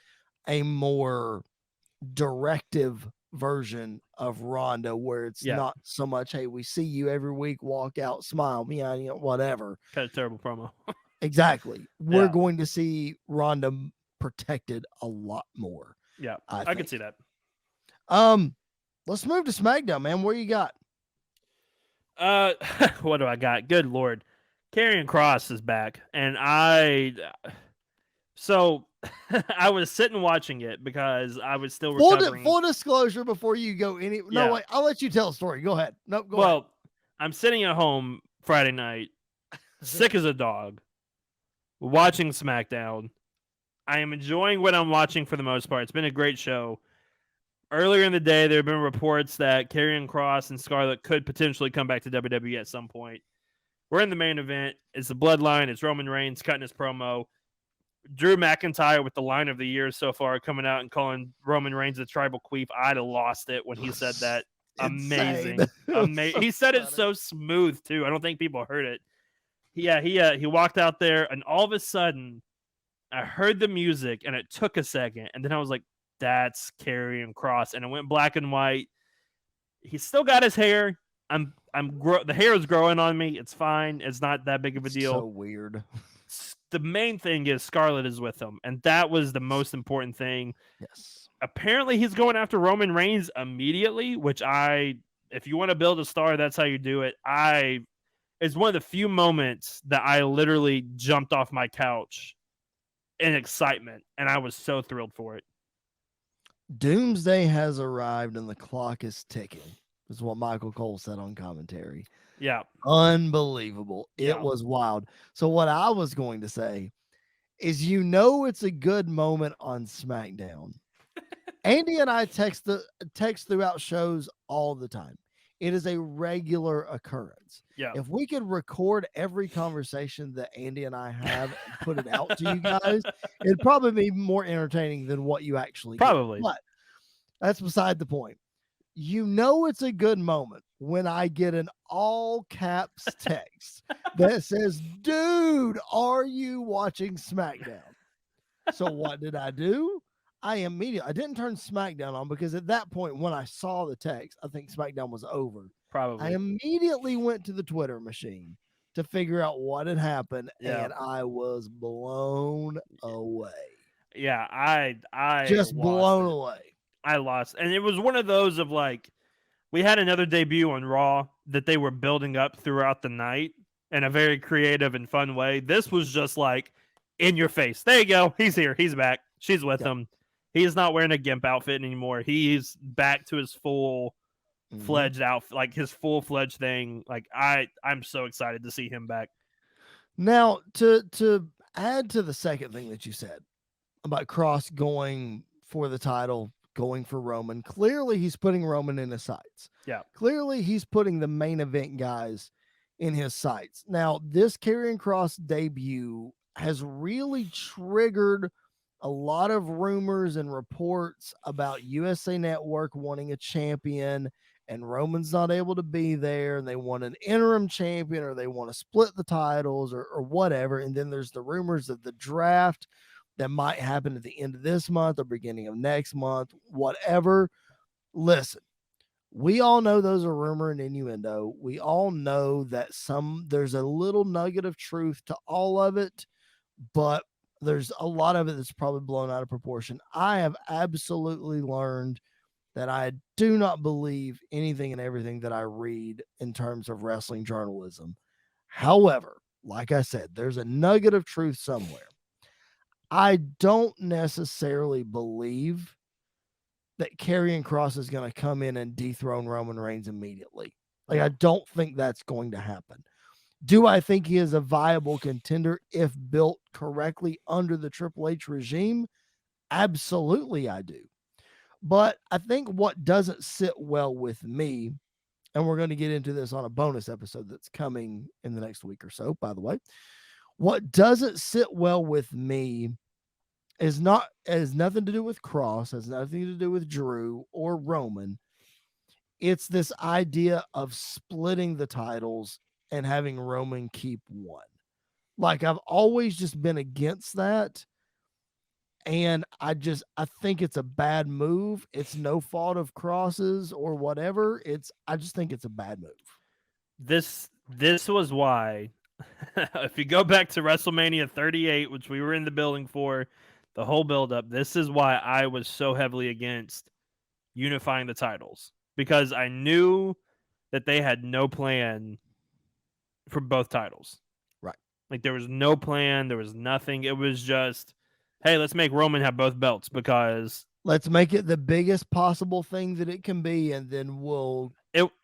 Speaker 1: a more directive version of Ronda, where it's not so much, hey, we see you every week, walk out, smile, whatever.
Speaker 2: Kind of terrible promo.
Speaker 1: Exactly. We're going to see Ronda protected a lot more.
Speaker 2: Yeah, I could see that.
Speaker 1: Let's move to SmackDown, man. What you got?
Speaker 2: What do I got? Good Lord. Karrion Kross is back, and so I was sitting watching it because I was still recovering.
Speaker 1: Full disclosure before you go any. No, wait. I'll let you tell a story. Go ahead. No, go ahead.
Speaker 2: Well, I'm sitting at home Friday night, sick as a dog, watching SmackDown. I am enjoying what I'm watching for the most part. It's been a great show. Earlier in the day, there have been reports that Karrion Kross and Scarlett could potentially come back to WWE at some point. We're in the main event. It's the Bloodline. It's Roman Reigns cutting his promo. Drew McIntyre with the line of the year so far, coming out and calling Roman Reigns a tribal queef. I'd have lost it when he said that. Amazing. Amazing. He said it so smooth too. I don't think people heard it. He walked out there, and all of a sudden I heard the music, and it took a second, and then I was like, that's Karrion Kross, and it went black and white. He's still got his hair. The hair is growing on me. It's fine. It's not that big of a deal.
Speaker 1: So weird.
Speaker 2: the main thing is Scarlett is with him, and that was the most important thing.
Speaker 1: Yes.
Speaker 2: Apparently, he's going after Roman Reigns immediately, which if you want to build a star, that's how you do it. It's one of the few moments that I literally jumped off my couch in excitement, and I was so thrilled for it.
Speaker 1: Doomsday has arrived and the clock is ticking, is what Michael Cole said on commentary.
Speaker 2: Yeah.
Speaker 1: Unbelievable. It
Speaker 2: Yeah.
Speaker 1: was wild. So what I was going to say is, it's a good moment on SmackDown. Andy and I text throughout shows all the time. It is a regular occurrence.
Speaker 2: Yeah.
Speaker 1: If we could record every conversation that Andy and I have and put it out to you guys, it'd probably be more entertaining than what you actually
Speaker 2: Probably.
Speaker 1: get. But that's beside the point. It's a good moment when I get an all caps text that says, "Dude, are you watching SmackDown?" So what did I do? I didn't turn SmackDown on, because at that point, when I saw the text, I think SmackDown was over.
Speaker 2: Probably.
Speaker 1: I immediately went to the Twitter machine to figure out what had happened, and I was blown away.
Speaker 2: Yeah, I
Speaker 1: just blown away.
Speaker 2: I lost. And it was one of those of like, we had another debut on Raw that they were building up throughout the night in a very creative and fun way. This was just like, in your face. There you go. He's here. He's back. She's with him. He is not wearing a gimp outfit anymore. He's back to his full-fledged outfit, like his full-fledged thing. Like I'm so excited to see him back.
Speaker 1: Now, to add to the second thing that you said about Kross going for the title, going for Roman, clearly he's putting Roman in his sights.
Speaker 2: Yeah.
Speaker 1: Clearly he's putting the main event guys in his sights. Now, this Karrion Kross debut has really triggered a lot of rumors and reports about USA Network wanting a champion, and Roman's not able to be there, and they want an interim champion, or they want to split the titles, or whatever. And then there's the rumors of the draft that might happen at the end of this month or beginning of next month, whatever. Listen, we all know those are rumor and innuendo. We all know that there's a little nugget of truth to all of it, but there's a lot of it that's probably blown out of proportion. I have absolutely learned that I do not believe anything and everything that I read in terms of wrestling journalism. However, like I said, there's a nugget of truth somewhere. I don't necessarily believe that Karrion Kross is going to come in and dethrone Roman Reigns immediately. Like, I don't think that's going to happen. Do I think he is a viable contender if built correctly under the Triple H regime? Absolutely, I do. But I think what doesn't sit well with me, and we're going to get into this on a bonus episode that's coming in the next week or so, by the way, what doesn't sit well with me has nothing to do with Kross, has nothing to do with Drew or Roman. It's this idea of splitting the titles and having Roman keep one. Like, I've always just been against that. And I think it's a bad move. It's no fault of Kross's or whatever. I just think it's a bad move.
Speaker 2: This was why, if you go back to WrestleMania 38, which we were in the building for, the whole build-up, this is why I was so heavily against unifying the titles. Because I knew that they had no plan for both titles.
Speaker 1: Right.
Speaker 2: Like, there was no plan. There was nothing. It was just, hey, let's make Roman have both belts, because
Speaker 1: let's make it the biggest possible thing that it can be, and then we'll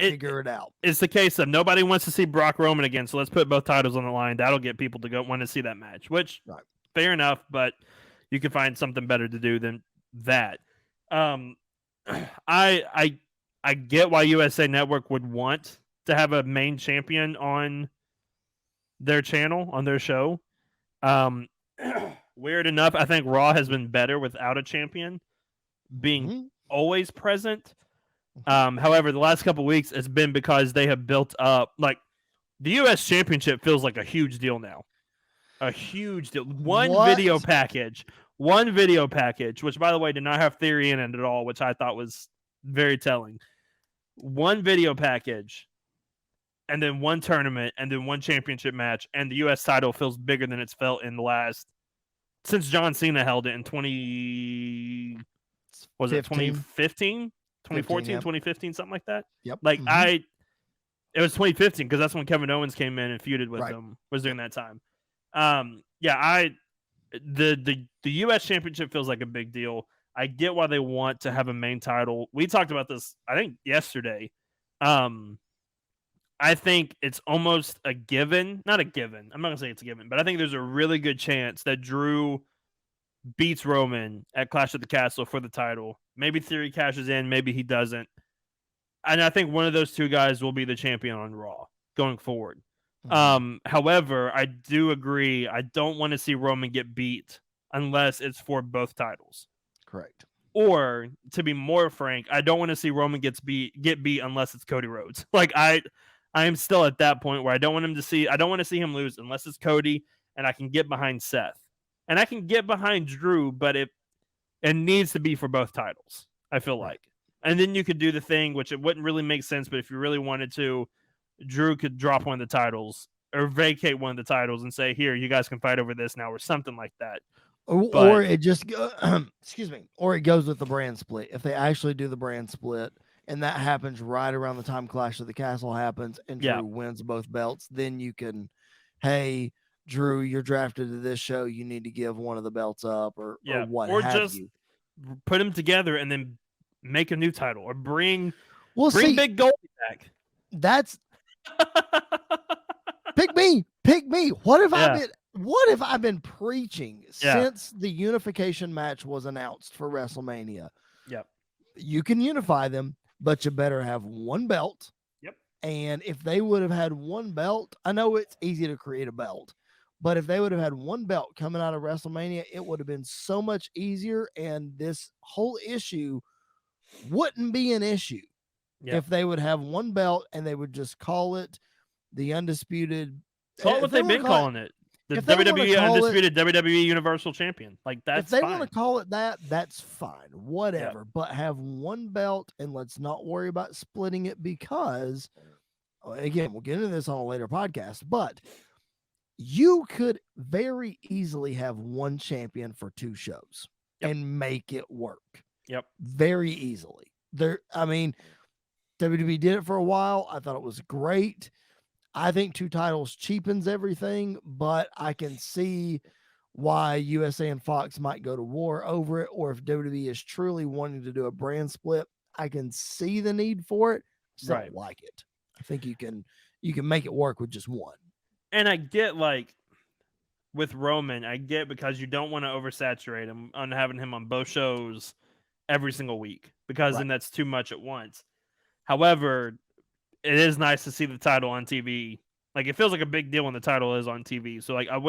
Speaker 1: figure it out.
Speaker 2: It's the case of nobody wants to see Brock Roman again, so let's put both titles on the line. That'll get people to want to see that match, which, fair enough, but you can find something better to do than that. I get why USA Network would want to have a main champion on their channel, on their show. Weird enough, I think Raw has been better without a champion being always present. However, the last couple weeks, it's been because they have built up, like, the U.S. Championship feels like a huge deal now. A huge deal. One video package, which, by the way, did not have Theory in it at all, which I thought was very telling. One video package, and then one tournament, and then one championship match, and the U.S. title feels bigger than it's felt in the last since John Cena held it in
Speaker 1: 15,
Speaker 2: 2015,
Speaker 1: 15,
Speaker 2: 2014,
Speaker 1: yep.
Speaker 2: 2015, something like that.
Speaker 1: Yep.
Speaker 2: Like
Speaker 1: Mhm.
Speaker 2: it was 2015 because that's when Kevin Owens came in and feuded with
Speaker 1: Right.
Speaker 2: him. Was during
Speaker 1: Yep.
Speaker 2: that time. Yeah, the U.S. championship feels like a big deal. I get why they want to have a main title. We talked about this, I think, yesterday. I think it's almost a given. Not a given. I'm not gonna say it's a given, but I think there's a really good chance that Drew beats Roman at Clash at the Castle for the title. Maybe Theory cashes in, maybe he doesn't. And I think one of those two guys will be the champion on Raw going forward.
Speaker 1: Mhm.
Speaker 2: However, I do agree. I don't want to see Roman get beat unless it's for both titles.
Speaker 1: Correct.
Speaker 2: Or to be more frank, I don't want to see Roman get beat unless it's Cody Rhodes. Like I am still at that point where I don't want to see him lose unless it's Cody, and I can get behind Seth. And I can get behind Drew, but it needs to be for both titles, I feel
Speaker 1: Right.
Speaker 2: like. And then you could do the thing, which it wouldn't really make sense, but if you really wanted to, Drew could drop one of the titles or vacate one of the titles and say, here, you guys can fight over this now, or something like that.
Speaker 1: Or
Speaker 2: But
Speaker 1: it just excuse me, or it goes with the brand split. If they actually do the brand split and that happens right around the time Clash of the Castle happens and
Speaker 2: yeah,
Speaker 1: Drew wins both belts, then you can, hey, Drew, you're drafted to this show, you need to give one of the belts up or
Speaker 2: yeah.
Speaker 1: what
Speaker 2: Or
Speaker 1: have
Speaker 2: just
Speaker 1: you.
Speaker 2: put them together and then make a new title or bring
Speaker 1: Well, see,
Speaker 2: Big Goldie back.
Speaker 1: that's pick me. What
Speaker 2: Yeah.
Speaker 1: if I've been preaching
Speaker 2: Yeah.
Speaker 1: since the unification match was announced for WrestleMania?
Speaker 2: Yep.
Speaker 1: You can unify them, but you better have one belt.
Speaker 2: Yep.
Speaker 1: And if they would have had one belt, I know it's easy to create a belt, but if they would have had one belt coming out of WrestleMania, it would have been so much easier. And this whole issue wouldn't be an issue
Speaker 2: Yep.
Speaker 1: if they would have one belt and they would just call it the undisputed.
Speaker 2: Call it
Speaker 1: If
Speaker 2: what
Speaker 1: they
Speaker 2: they've
Speaker 1: want to
Speaker 2: been
Speaker 1: call it,
Speaker 2: calling it. The
Speaker 1: if they want to
Speaker 2: WWE
Speaker 1: call it,
Speaker 2: Undisputed WWE Universal Champion. Like,
Speaker 1: if
Speaker 2: that's
Speaker 1: they want
Speaker 2: fine.
Speaker 1: to call it that, that's fine,
Speaker 2: Yeah.
Speaker 1: whatever. But have one belt and let's not worry about splitting it because, again, we'll get into this on a later podcast, but you could very easily have one champion for two shows
Speaker 2: Yep.
Speaker 1: and make it work.
Speaker 2: Yep.
Speaker 1: Very easily. I mean, WWE did it for a while. I thought it was great. I think two titles cheapens everything, but I can see why USA and Fox might go to war over it, or if WWE is truly wanting to do a brand split, I can see the need for it. Still
Speaker 2: Right.
Speaker 1: don't like it. I think you can make it work with just one.
Speaker 2: And I get, like, with Roman, I get because you don't want to oversaturate him on having him on both shows every single week because then
Speaker 1: Right.
Speaker 2: that's too much at once. However, it is nice to see the title on TV. Like, it feels like a big deal when the title is on TV. So, like, I
Speaker 1: As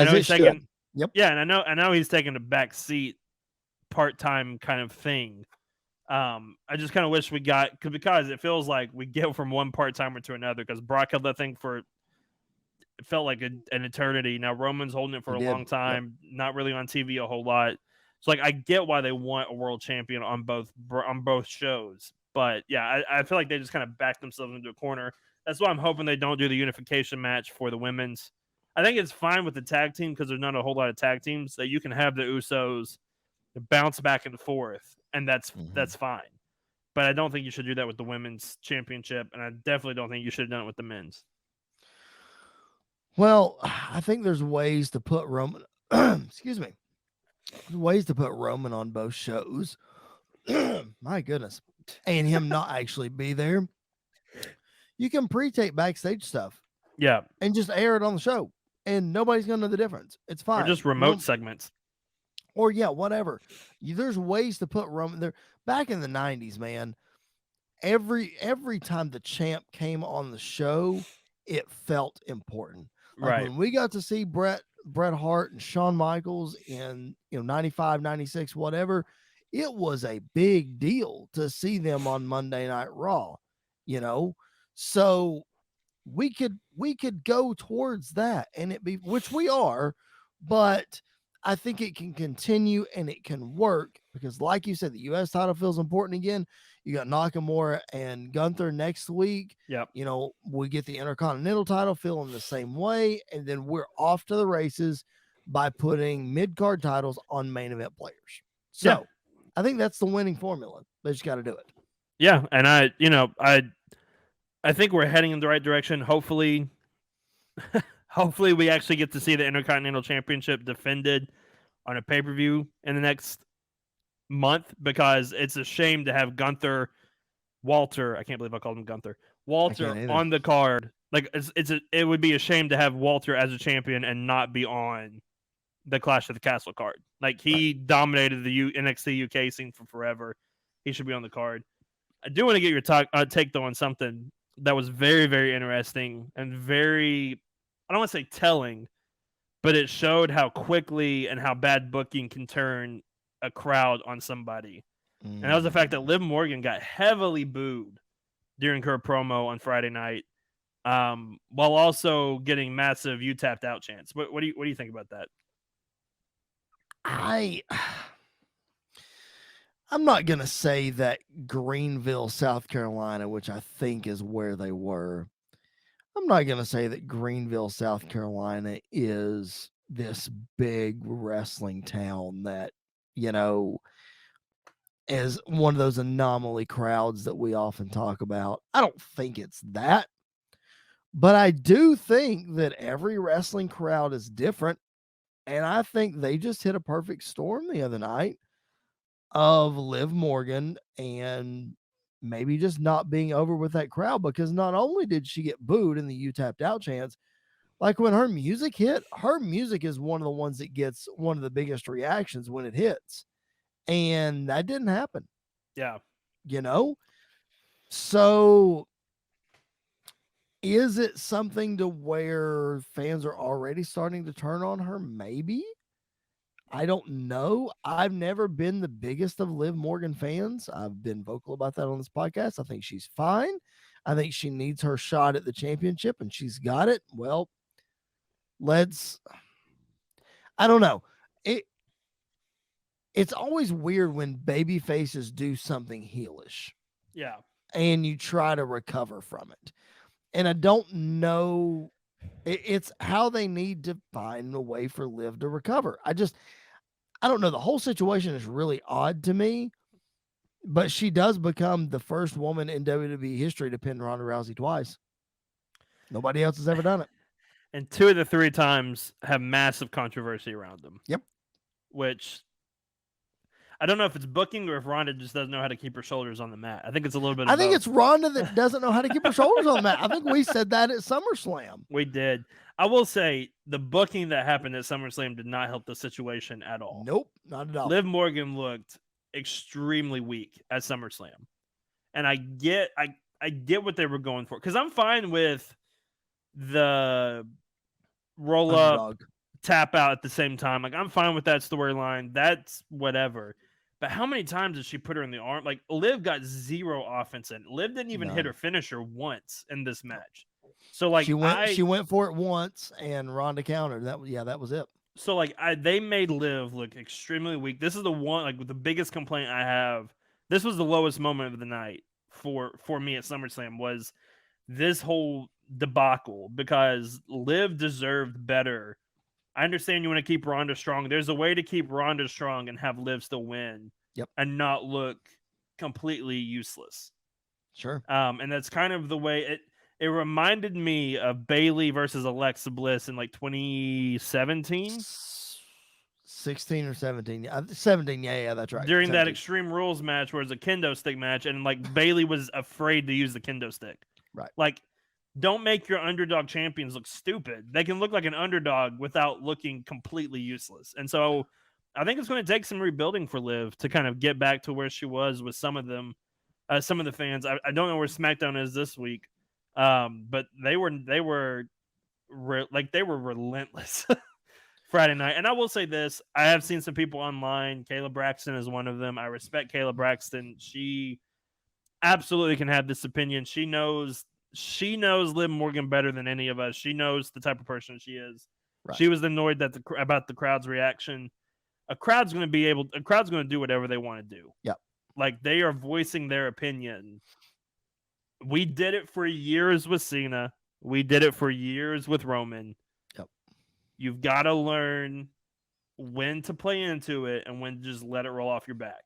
Speaker 2: know
Speaker 1: it
Speaker 2: he's
Speaker 1: should.
Speaker 2: taking,
Speaker 1: Yep.
Speaker 2: yeah, and I know he's taking a back seat part-time kind of thing. I just kind of wish we got because it feels like we get from one part-timer to another because Brock held that thing for it felt like an eternity. Now Roman's holding it for
Speaker 1: He
Speaker 2: a
Speaker 1: did.
Speaker 2: long time, not really on TV a whole lot. So like I get why they want a world champion on both shows, but yeah, I feel like they just kind of backed themselves into a corner. That's why I'm hoping they don't do the unification match for the women's. I think it's fine with the tag team because there's not a whole lot of tag teams that you can have the Usos bounce back and forth, and that's fine. But I don't think you should do that with the women's championship, and I definitely don't think you should have done it with the men's.
Speaker 1: Well, I think there's ways to put Roman excuse me. There's ways to put Roman on both shows. My goodness. And him not actually be there. You can pre-tape backstage stuff.
Speaker 2: Yeah.
Speaker 1: And just air it on the show. And nobody's gonna know the difference. It's fine.
Speaker 2: Or just remote segments.
Speaker 1: Or yeah, whatever. There's ways to put Roman there. Back in the 90s, man, every time the champ came on the show, it felt important. Like
Speaker 2: right.
Speaker 1: when we got to see Bret Hart and Shawn Michaels in 95, 96, whatever, it was a big deal to see them on Monday Night Raw, So we could go towards that and it be, which we are, but I think it can continue and it can work because, like you said, the U.S. title feels important again. You got Nakamura and Gunther next week.
Speaker 2: Yep.
Speaker 1: You know, we get the Intercontinental title feeling the same way, and then we're off to the races by putting mid-card titles on main event players. So I think that's the winning formula. They just got to do it.
Speaker 2: Yeah, and I think we're heading in the right direction. Hopefully we actually get to see the Intercontinental Championship defended on a pay-per-view in the next month, because it's a shame to have Walter, I can't believe I called him Gunther, Walter on the card. Like it would be a shame to have Walter as a champion and not be on the Clash of the Castle card. Like, he dominated the NXT UK scene for forever. He should be on the card. I do want to get your take though on something that was very, very interesting and very, I don't want to say telling, but it showed how quickly and how bad booking can turn a crowd on somebody. And that was the fact that Liv Morgan got heavily booed during her promo on Friday night, while also getting massive "you tapped out" chants. What do you think about that?
Speaker 1: I'm not going to say that Greenville, South Carolina, which I think is where they were, I'm not going to say that Greenville, South Carolina is this big wrestling town that, you know, is one of those anomaly crowds that we often talk about. I don't think it's that. But I do think that every wrestling crowd is different. And I think they just hit a perfect storm the other night of Liv Morgan and maybe just not being over with that crowd, because not only did she get booed in the "you tapped out" chants, like when her music hit, her music is one of the ones that gets one of the biggest reactions when it hits. And that didn't happen.
Speaker 2: Yeah.
Speaker 1: You know? So is it something to where fans are already starting to turn on her? Maybe. I don't know. I've never been the biggest of Liv Morgan fans. I've been vocal about that on this podcast. I think she's fine. I think she needs her shot at the championship, and she's got it. Well, I don't know. It's always weird when baby faces do something heelish.
Speaker 2: Yeah.
Speaker 1: And you try to recover from it. And I don't know. It's how they need to find a way for Liv to recover. I don't know. The whole situation is really odd to me, but she does become the first woman in WWE history to pin Ronda Rousey twice. Nobody else has ever done it.
Speaker 2: And 2 of the 3 times have massive controversy around them.
Speaker 1: Yep.
Speaker 2: Which, I don't know if it's booking or if Ronda just doesn't know how to keep her shoulders on the mat. I think it's a little bit of
Speaker 1: I think
Speaker 2: both.
Speaker 1: it's Ronda that doesn't know how to keep her shoulders on the mat. I think we said that at SummerSlam.
Speaker 2: We did. I will say the booking that happened at SummerSlam did not help the situation at all.
Speaker 1: Nope, not at all.
Speaker 2: Liv Morgan looked extremely weak at SummerSlam. And I get what they were going for, because I'm fine with the roll up, tap out at the same time. Like, I'm fine with that storyline. That's whatever. But how many times did she put her in the arm? Like, Liv got 0 offense in. Liv didn't even hit her finisher once in this match. So, like,
Speaker 1: she went for it once and Ronda countered. That was it.
Speaker 2: So, like, they made Liv look extremely weak. This is the one, like, the biggest complaint I have. This was the lowest moment of the night for me at SummerSlam, was this whole debacle, because Liv deserved better. I understand you want to keep Ronda strong. There's a way to keep Ronda strong and have Liv still win.
Speaker 1: Yep.
Speaker 2: And not look completely useless.
Speaker 1: Sure.
Speaker 2: And that's kind of the way it reminded me of Bayley versus Alexa Bliss in like 2017.
Speaker 1: 16 or 17. 17, yeah, that's right.
Speaker 2: During
Speaker 1: 17.
Speaker 2: that Extreme Rules match where it's a kendo stick match, and like Bayley was afraid to use the kendo stick.
Speaker 1: Right.
Speaker 2: Like, don't make your underdog champions look stupid. They can look like an underdog without looking completely useless. And so I think it's going to take some rebuilding for Liv to kind of get back to where she was with some of them, some of the fans. I don't know where SmackDown is this week, but they were relentless Friday night. And I will say this: I have seen some people online. Kayla Braxton is one of them. I respect Kayla Braxton. She absolutely can have this opinion. She knows Liv Morgan better than any of us. She knows the type of person she is. Right. She was annoyed about the crowd's reaction. a crowd's going to do whatever they want to do.
Speaker 1: Yep.
Speaker 2: Like, they are voicing their opinion. We did it for years with Cena. We did it for years with Roman.
Speaker 1: Yep.
Speaker 2: You've got to learn when to play into it and when to just let it roll off your back.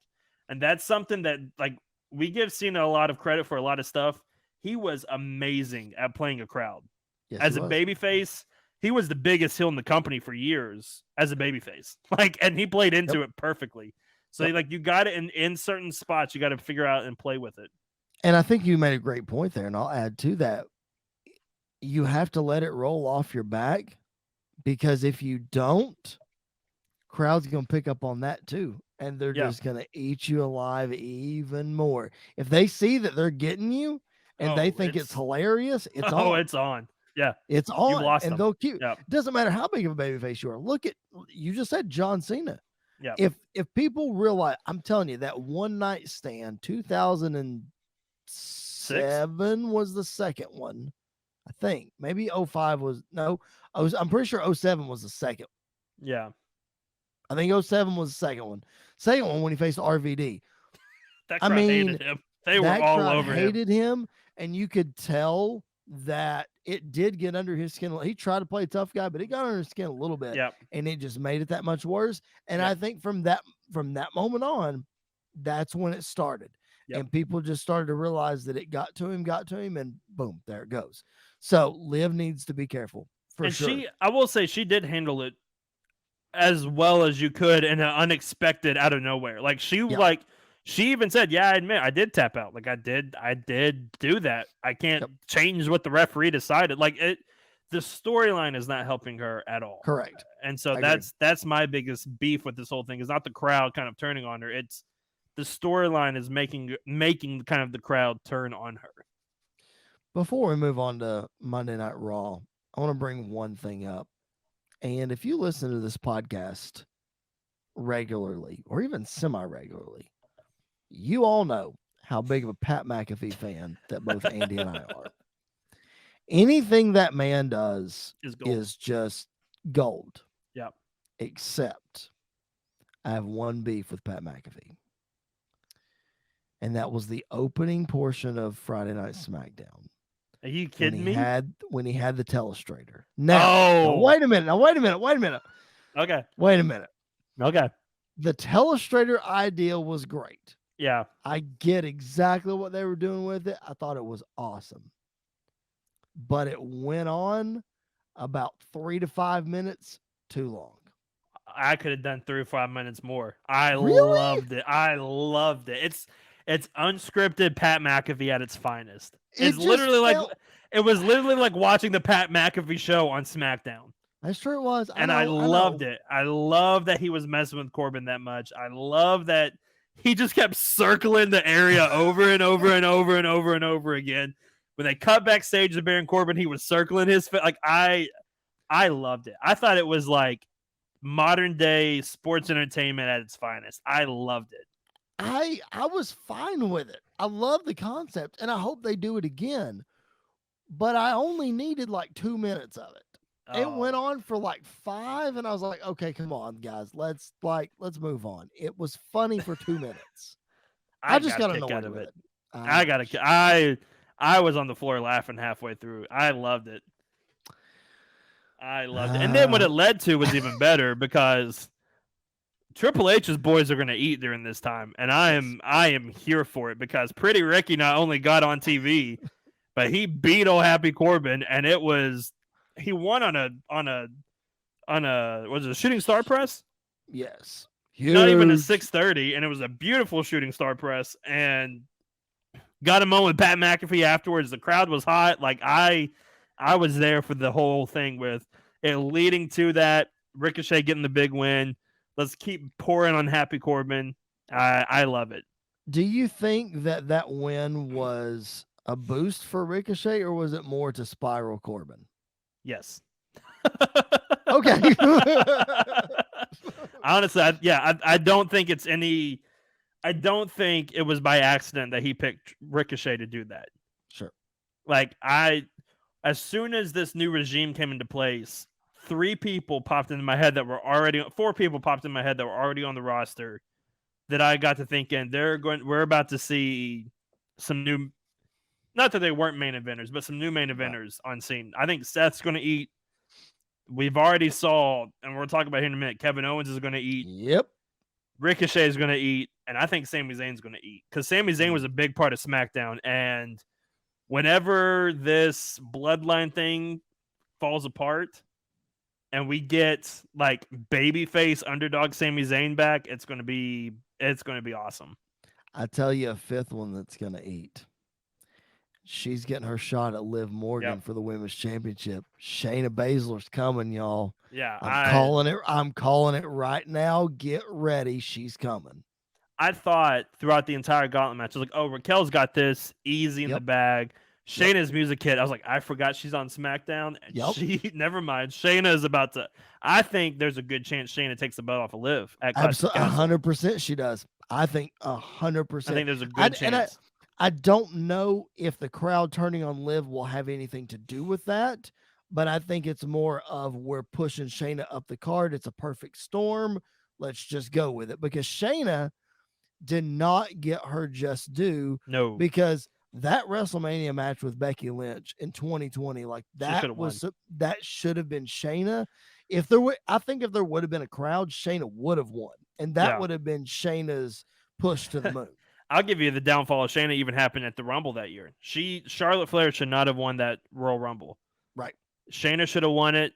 Speaker 2: And that's something that, like, we give Cena a lot of credit for a lot of stuff. He was amazing at playing a crowd.
Speaker 1: Yes,
Speaker 2: As a babyface, he was the biggest heel in the company for years as a babyface. Like, and he played into it perfectly. So, like, you got it in certain spots, you got to figure out and play with it.
Speaker 1: And I think you made a great point there, and I'll add to that. You have to let it roll off your back, because if you don't, crowd's going to pick up on that too, and they're just going to eat you alive even more. If they see that they're getting you and they think it's hilarious, it's on.
Speaker 2: Oh, it's on. Yeah.
Speaker 1: It's on.
Speaker 2: You've lost
Speaker 1: and
Speaker 2: them.
Speaker 1: they'll keep.
Speaker 2: Yep.
Speaker 1: It doesn't matter how big of a babyface you are. Look at, you just said John Cena.
Speaker 2: Yeah.
Speaker 1: If people realize, I'm telling you, that one night stand, 2007 was the second one. I think maybe 05 was, no, I'm pretty sure 07 was the second.
Speaker 2: Yeah.
Speaker 1: I think 07 was the second one. Second one when he faced RVD.
Speaker 2: That crowd hated him. They were all over him.
Speaker 1: Hated him, and you could tell that it did get under his skin. He tried to play a tough guy, but it got under his skin a little bit.
Speaker 2: Yep.
Speaker 1: And it just made it that much worse. And I think from that moment on, that's when it started. Yep. And people just started to realize that it got to him, and boom, there it goes. So Liv needs to be careful for sure.
Speaker 2: I will say, she did handle it as well as you could in an unexpected out of nowhere. Like, she even said, yeah, I admit I did tap out. Like, I did do that. I can't change what the referee decided. Like, the storyline is not helping her at all.
Speaker 1: Correct.
Speaker 2: And so that's my biggest beef with this whole thing, is not the crowd kind of turning on her. It's the storyline is making kind of the crowd turn on her.
Speaker 1: Before we move on to Monday Night Raw, I want to bring one thing up. And if you listen to this podcast regularly, or even semi-regularly, you all know how big of a Pat McAfee fan that both Andy and I are. Anything that man does is just gold.
Speaker 2: Yep.
Speaker 1: Except I have one beef with Pat McAfee. And that was the opening portion of Friday Night SmackDown.
Speaker 2: Are you kidding me?
Speaker 1: When he had the telestrator. Now, wait a minute.
Speaker 2: Okay.
Speaker 1: Wait a minute.
Speaker 2: Okay.
Speaker 1: The telestrator idea was great.
Speaker 2: Yeah.
Speaker 1: I get exactly what they were doing with it. I thought it was awesome. But it went on about 3 to 5 minutes too long.
Speaker 2: I could have done 3 or 5 minutes more. Loved it. I loved it. It's unscripted Pat McAfee at its finest. It was literally like watching the Pat McAfee show on SmackDown.
Speaker 1: That's true, it was.
Speaker 2: I loved it. I love that he was messing with Corbin that much. I love that he just kept circling the area over and over and over and over and over again. When they cut backstage to Baron Corbin, he was circling his face. Like, I loved it. I thought it was like modern day sports entertainment at its finest. I loved it.
Speaker 1: I was fine with it. I love the concept, and I hope they do it again. But I only needed like 2 minutes of it. Oh. It went on for like 5, and I was like, okay, come on, guys. Let's move on. It was funny for 2 minutes. I just got annoyed with it.
Speaker 2: I was on the floor laughing halfway through. I loved it. And then what it led to was even better, because Triple H's boys are going to eat during this time, and I am here for it, because Pretty Ricky not only got on TV, but he beat old Happy Corbin, and he won on a was it a shooting star press?
Speaker 1: Yes,
Speaker 2: huge. Not even a 630, and it was a beautiful shooting star press, and got him on with Pat McAfee afterwards. The crowd was hot. Like, I was there for the whole thing, with it leading to that Ricochet getting the big win. Let's keep pouring on Happy Corbin. I love it.
Speaker 1: Do you think that win was a boost for Ricochet, or was it more to spiral Corbin?
Speaker 2: Yes.
Speaker 1: Okay.
Speaker 2: Honestly, I don't think it's any. I don't think it was by accident that he picked Ricochet to do that.
Speaker 1: Sure.
Speaker 2: Like, as soon as this new regime came into place, 4 people popped into my head that were already on the roster that I got to thinking we're about to see some new, not that they weren't main eventers, but some new main eventers on scene. I think Seth's going to eat. We've already saw, and we'll talk about here in a minute, Kevin Owens is going to eat.
Speaker 1: Yep.
Speaker 2: Ricochet is going to eat, and I think Sami Zayn's going to eat because Sami Zayn was a big part of SmackDown. And whenever this bloodline thing falls apart and we get like babyface underdog Sami Zayn back, it's going to be awesome.
Speaker 1: I tell you, a fifth one that's going to eat. She's getting her shot at Liv Morgan for the women's championship. Shayna Baszler's coming, y'all.
Speaker 2: Yeah,
Speaker 1: I'm calling it right now. Get ready, she's coming.
Speaker 2: I thought throughout the entire gauntlet match, I was like, "Oh, Raquel's got this easy in the bag." Shayna's music hit. I was like, "I forgot she's on SmackDown." And never mind. Shayna is about to. I think there's a good chance Shayna takes the belt off of Liv.
Speaker 1: Absolutely, 100% she does. I think 100%.
Speaker 2: I think there's a good chance.
Speaker 1: I don't know if the crowd turning on Liv will have anything to do with that, but I think it's more of we're pushing Shayna up the card. It's a perfect storm. Let's just go with it because Shayna did not get her just due.
Speaker 2: No,
Speaker 1: because that WrestleMania match with Becky Lynch in 2020, like that should have been Shayna. I think if there would have been a crowd, Shayna would have won, and that would have been Shayna's push to the moon.
Speaker 2: I'll give you the downfall of Shayna even happened at the Rumble that year. Charlotte Flair should not have won that Royal Rumble.
Speaker 1: Right.
Speaker 2: Shayna should have won it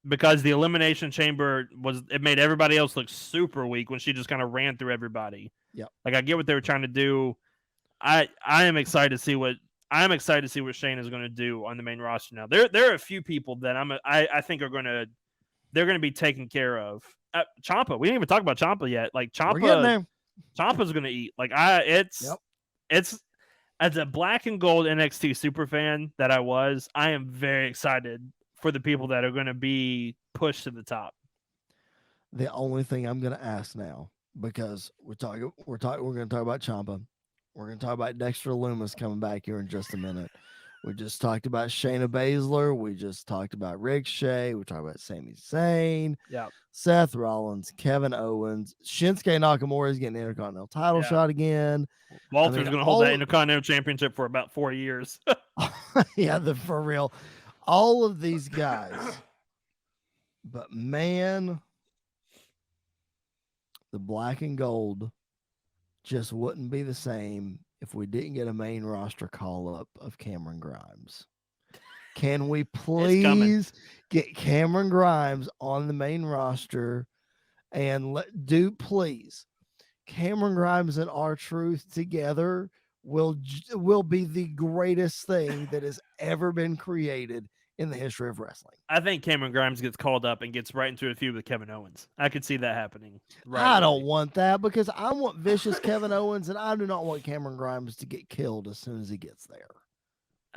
Speaker 2: because the Elimination Chamber it made everybody else look super weak when she just kind of ran through everybody.
Speaker 1: Yeah.
Speaker 2: Like I get what they were trying to do. I am excited to see what Shayna is going to do on the main roster now. There are a few people that I think they're going to be taken care of. Ciampa, we didn't even talk about Ciampa yet. Like Ciampa's going to eat. Like it's as a black and gold NXT super fan that I am very excited for the people that are going to be pushed to the top.
Speaker 1: The only thing I'm going to ask now, because we're going to talk about Ciampa. We're going to talk about Dexter Lumis coming back here in just a minute. We just talked about Shayna Baszler. We just talked about Ricochet. We talked about Sami Zayn.
Speaker 2: Yeah.
Speaker 1: Seth Rollins, Kevin Owens, Shinsuke Nakamura is getting an Intercontinental title shot again.
Speaker 2: Walter's going to hold that Intercontinental Championship for about 4 years.
Speaker 1: Yeah, for real. All of these guys. But man, the black and gold just wouldn't be the same if we didn't get a main roster call up of Cameron Grimes. Can we please get Cameron Grimes on the main roster and please Cameron Grimes and R-Truth together will be the greatest thing that has ever been created in the history of wrestling.
Speaker 2: I think Cameron Grimes gets called up and gets right into a feud with Kevin Owens. I could see that happening.
Speaker 1: I don't want that because I want vicious Kevin Owens, and I do not want Cameron Grimes to get killed as soon as he gets there.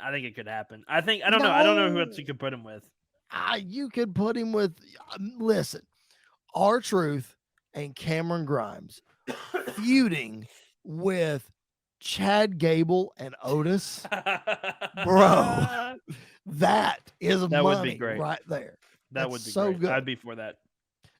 Speaker 2: I think it could happen. I don't know. I don't know who else you could put him with.
Speaker 1: You could put him with, listen, R-Truth and Cameron Grimes feuding with Chad Gable and Otis. Bro, that would be great right there.
Speaker 2: That would be so great. Good. I'd be for that.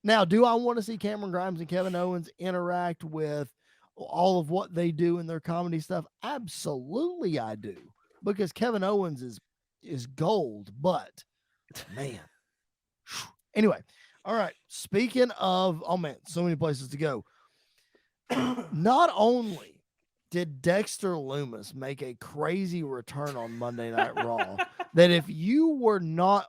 Speaker 1: Now, do I want to see Cameron Grimes and Kevin Owens interact with all of what they do in their comedy stuff? Absolutely, I do. Because Kevin Owens is gold, but man. Anyway, all right. Speaking of, oh man, so many places to go. Not only did Dexter Lumis make a crazy return on Monday Night Raw that if you were not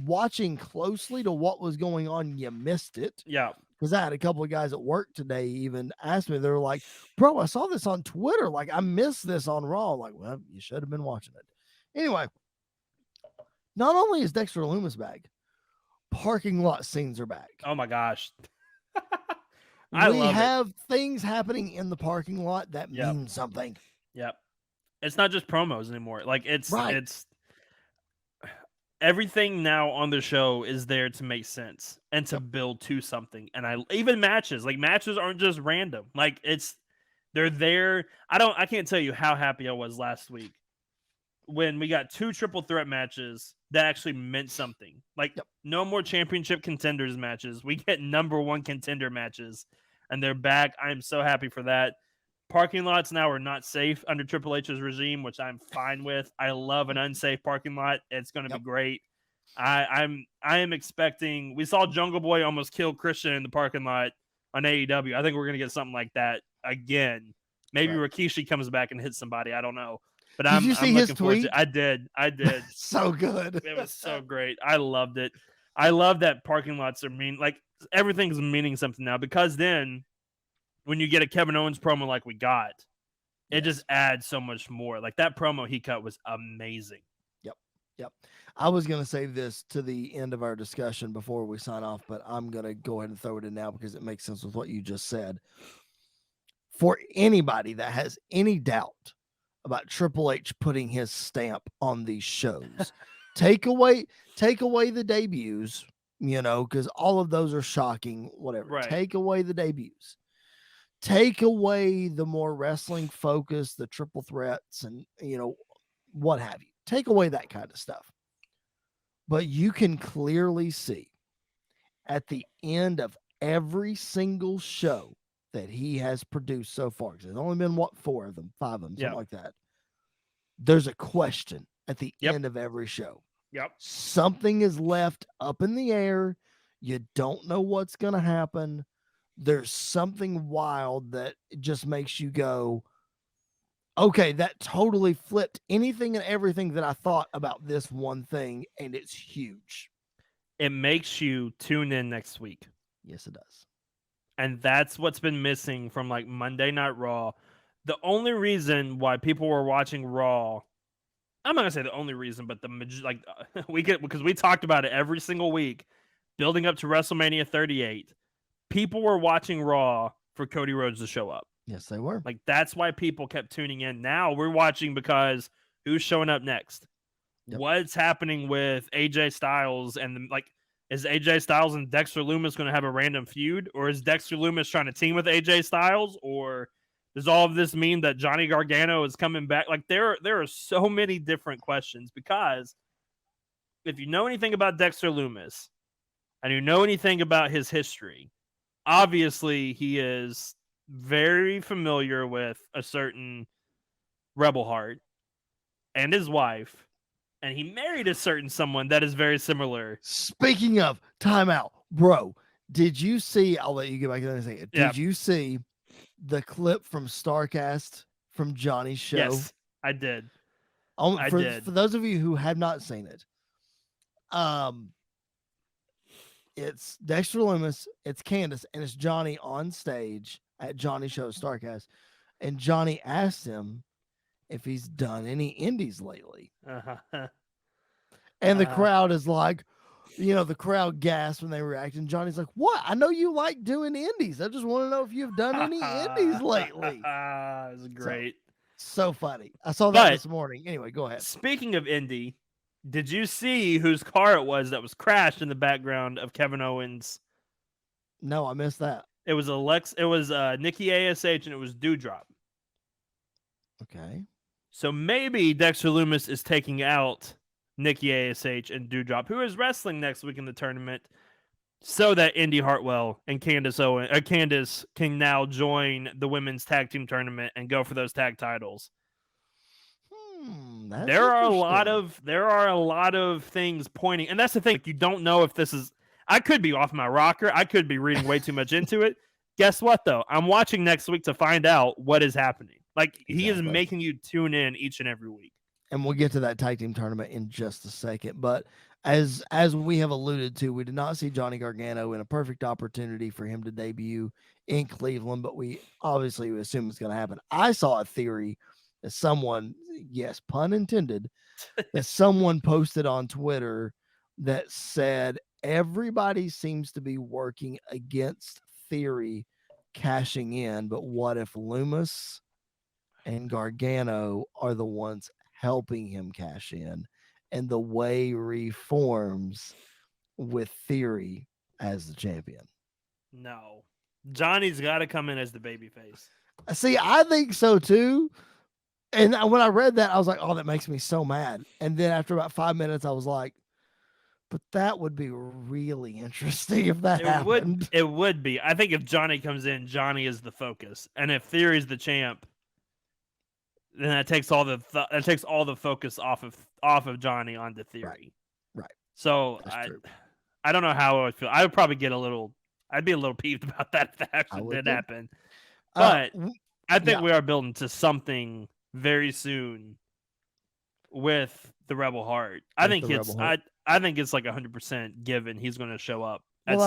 Speaker 1: watching closely to what was going on, you missed it.
Speaker 2: Yeah.
Speaker 1: Because I had a couple of guys at work today even asked me, they were like, bro, I saw this on Twitter. Like, I missed this on Raw. I'm like, well, you should have been watching it. Anyway, not only is Dexter Lumis back, parking lot scenes are back.
Speaker 2: Oh my gosh.
Speaker 1: We have things happening in the parking lot that mean something.
Speaker 2: Yep. It's not just promos anymore. Like it's everything now on the show is there to make sense and to build to something. And even matches aren't just random. Like they're there. I can't tell you how happy I was last week when we got 2 triple threat matches that actually meant something. Like,
Speaker 1: Yep.
Speaker 2: no more championship contenders matches. We get number 1 contender matches, and they're back. I'm so happy for that. Parking lots now are not safe under Triple H's regime, which I'm fine with. I love an unsafe parking lot. It's going to be great. I am expecting. We saw Jungle Boy almost kill Christian in the parking lot on AEW. I think we're going to get something like that again. Maybe Rikishi comes back and hits somebody. I don't know. But
Speaker 1: Did you see
Speaker 2: I'm
Speaker 1: his
Speaker 2: looking forward
Speaker 1: tweet?
Speaker 2: to it. I did.
Speaker 1: So good.
Speaker 2: It was so great. I loved it. I love that parking lots are everything's meaning something now, because then when you get a Kevin Owens promo like we got, it just adds so much more. Like, that promo he cut was amazing.
Speaker 1: Yep. I was going to save this to the end of our discussion before we sign off, but I'm going to go ahead and throw it in now because it makes sense with what you just said. For anybody that has any doubt about Triple H putting his stamp on these shows, take away the debuts, because all of those are shocking, whatever.
Speaker 2: Right.
Speaker 1: Take away the debuts. Take away the more wrestling focus, the triple threats, and what have you. Take away that kind of stuff. But you can clearly see at the end of every single show that he has produced so far, because there's only been 4 of them, 5 of them, something like that. There's a question at the end of every show.
Speaker 2: Yep.
Speaker 1: Something is left up in the air. You don't know what's going to happen. There's something wild that just makes you go, okay, that totally flipped anything and everything that I thought about this one thing, and it's huge.
Speaker 2: It makes you tune in next week.
Speaker 1: Yes, it does.
Speaker 2: And that's what's been missing from like Monday Night Raw. The only reason why people were watching Raw, I'm not gonna say the only reason, but because we talked about it every single week, building up to WrestleMania 38. People were watching Raw for Cody Rhodes to show up.
Speaker 1: Yes, they were.
Speaker 2: Like, that's why people kept tuning in. Now we're watching because who's showing up next? Yep. What's happening with AJ Styles and is AJ Styles and Dexter Lumis going to have a random feud, or is Dexter Lumis trying to team with AJ Styles, or does all of this mean that Johnny Gargano is coming back? Like, there are so many different questions, because if you know anything about Dexter Lumis and you know anything about his history, obviously he is very familiar with a certain Rebel Heart and his wife, and he married a certain someone that is very similar.
Speaker 1: Speaking of, timeout, bro, did you see, I'll let you get back to that in a second. Did you see the clip from StarCast from Johnny's show?
Speaker 2: Yes, I did.
Speaker 1: For those of you who have not seen it, it's Dexter Lumis, it's Candace, and it's Johnny on stage at Johnny's show, StarCast. And Johnny asked him if he's done any indies lately. And the crowd is like, the crowd gasped when they react. And Johnny's like, what? I know you like doing indies. I just want to know if you've done any indies lately.
Speaker 2: It's great.
Speaker 1: So funny. I saw that this morning. Anyway, go ahead.
Speaker 2: Speaking of indie, did you see whose car it was that was crashed in the background of Kevin Owens?
Speaker 1: No, I missed that.
Speaker 2: It was Nikki ASH, and it was Dewdrop.
Speaker 1: Okay.
Speaker 2: So maybe Dexter Lumis is taking out Nikki ASH and Dewdrop, who is wrestling next week in the tournament, so that Indy Hartwell and Candace can now join the women's tag team tournament and go for those tag titles. There are a lot of things pointing, and that's the thing. You don't know if this is. I could be off my rocker. I could be reading way too much into it. Guess what, though? I'm watching next week to find out what is happening. Like, he is making you tune in each and every week.
Speaker 1: And we'll get to that tag team tournament in just a second. But as we have alluded to, we did not see Johnny Gargano in a perfect opportunity for him to debut in Cleveland, but we obviously assume it's going to happen. I saw a theory that someone, yes, pun intended, that someone posted on Twitter that said everybody seems to be working against Theory cashing in, but what if Lumis and Gargano are the ones helping him cash in, and the way reforms with Theory as the champion?
Speaker 2: No, Johnny's got to come in as the babyface.
Speaker 1: See, I think so too, And when I read that, I was like, oh, that makes me so mad. And then after about 5 minutes, I was like, but that would be really interesting if that happened.
Speaker 2: It would be. I think if Johnny comes in, Johnny is the focus, and if Theory's the champ, then that takes all the focus off of Johnny onto Theory.
Speaker 1: Right.
Speaker 2: So I don't know how I would feel. I would probably get I'd be a little peeved about that if that actually did happen. But I think we are building to something very soon with the Rebel Heart. I think it's like 100% given he's going to show up.
Speaker 1: Well,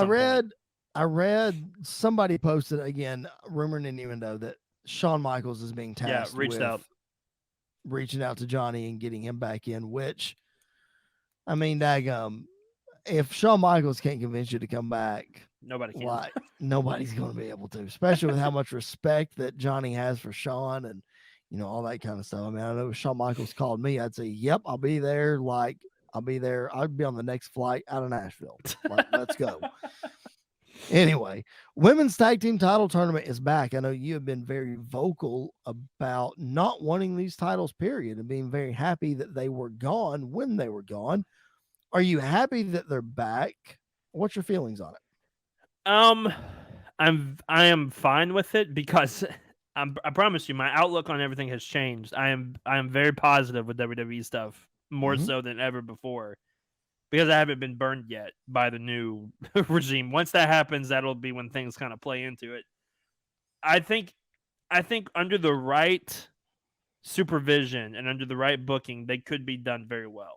Speaker 1: I read somebody posted again, rumor and innuendo that Shawn Michaels is being tasked with reaching out to Johnny and getting him back in. Which, I mean, daggum, if Shawn Michaels can't convince you to come back,
Speaker 2: nobody can.
Speaker 1: Nobody's going to be able to, especially with how much respect that Johnny has for Shawn and all that kind of stuff. I mean, I know if Shawn Michaels called me, I'd say, "Yep, I'll be there." I'll be there. I'd be on the next flight out of Nashville. Let's go. Anyway, women's tag team title tournament is back. I know you have been very vocal about not wanting these titles, period, and being very happy that they were gone when they were gone. Are you happy that they're back? What's your feelings on it?
Speaker 2: I am fine with it because I promise you, my outlook on everything has changed. I am very positive with WWE stuff, more so than ever before, because I haven't been burned yet by the new regime. Once that happens, that'll be when things kind of play into it. I think under the right supervision and under the right booking, they could be done very well.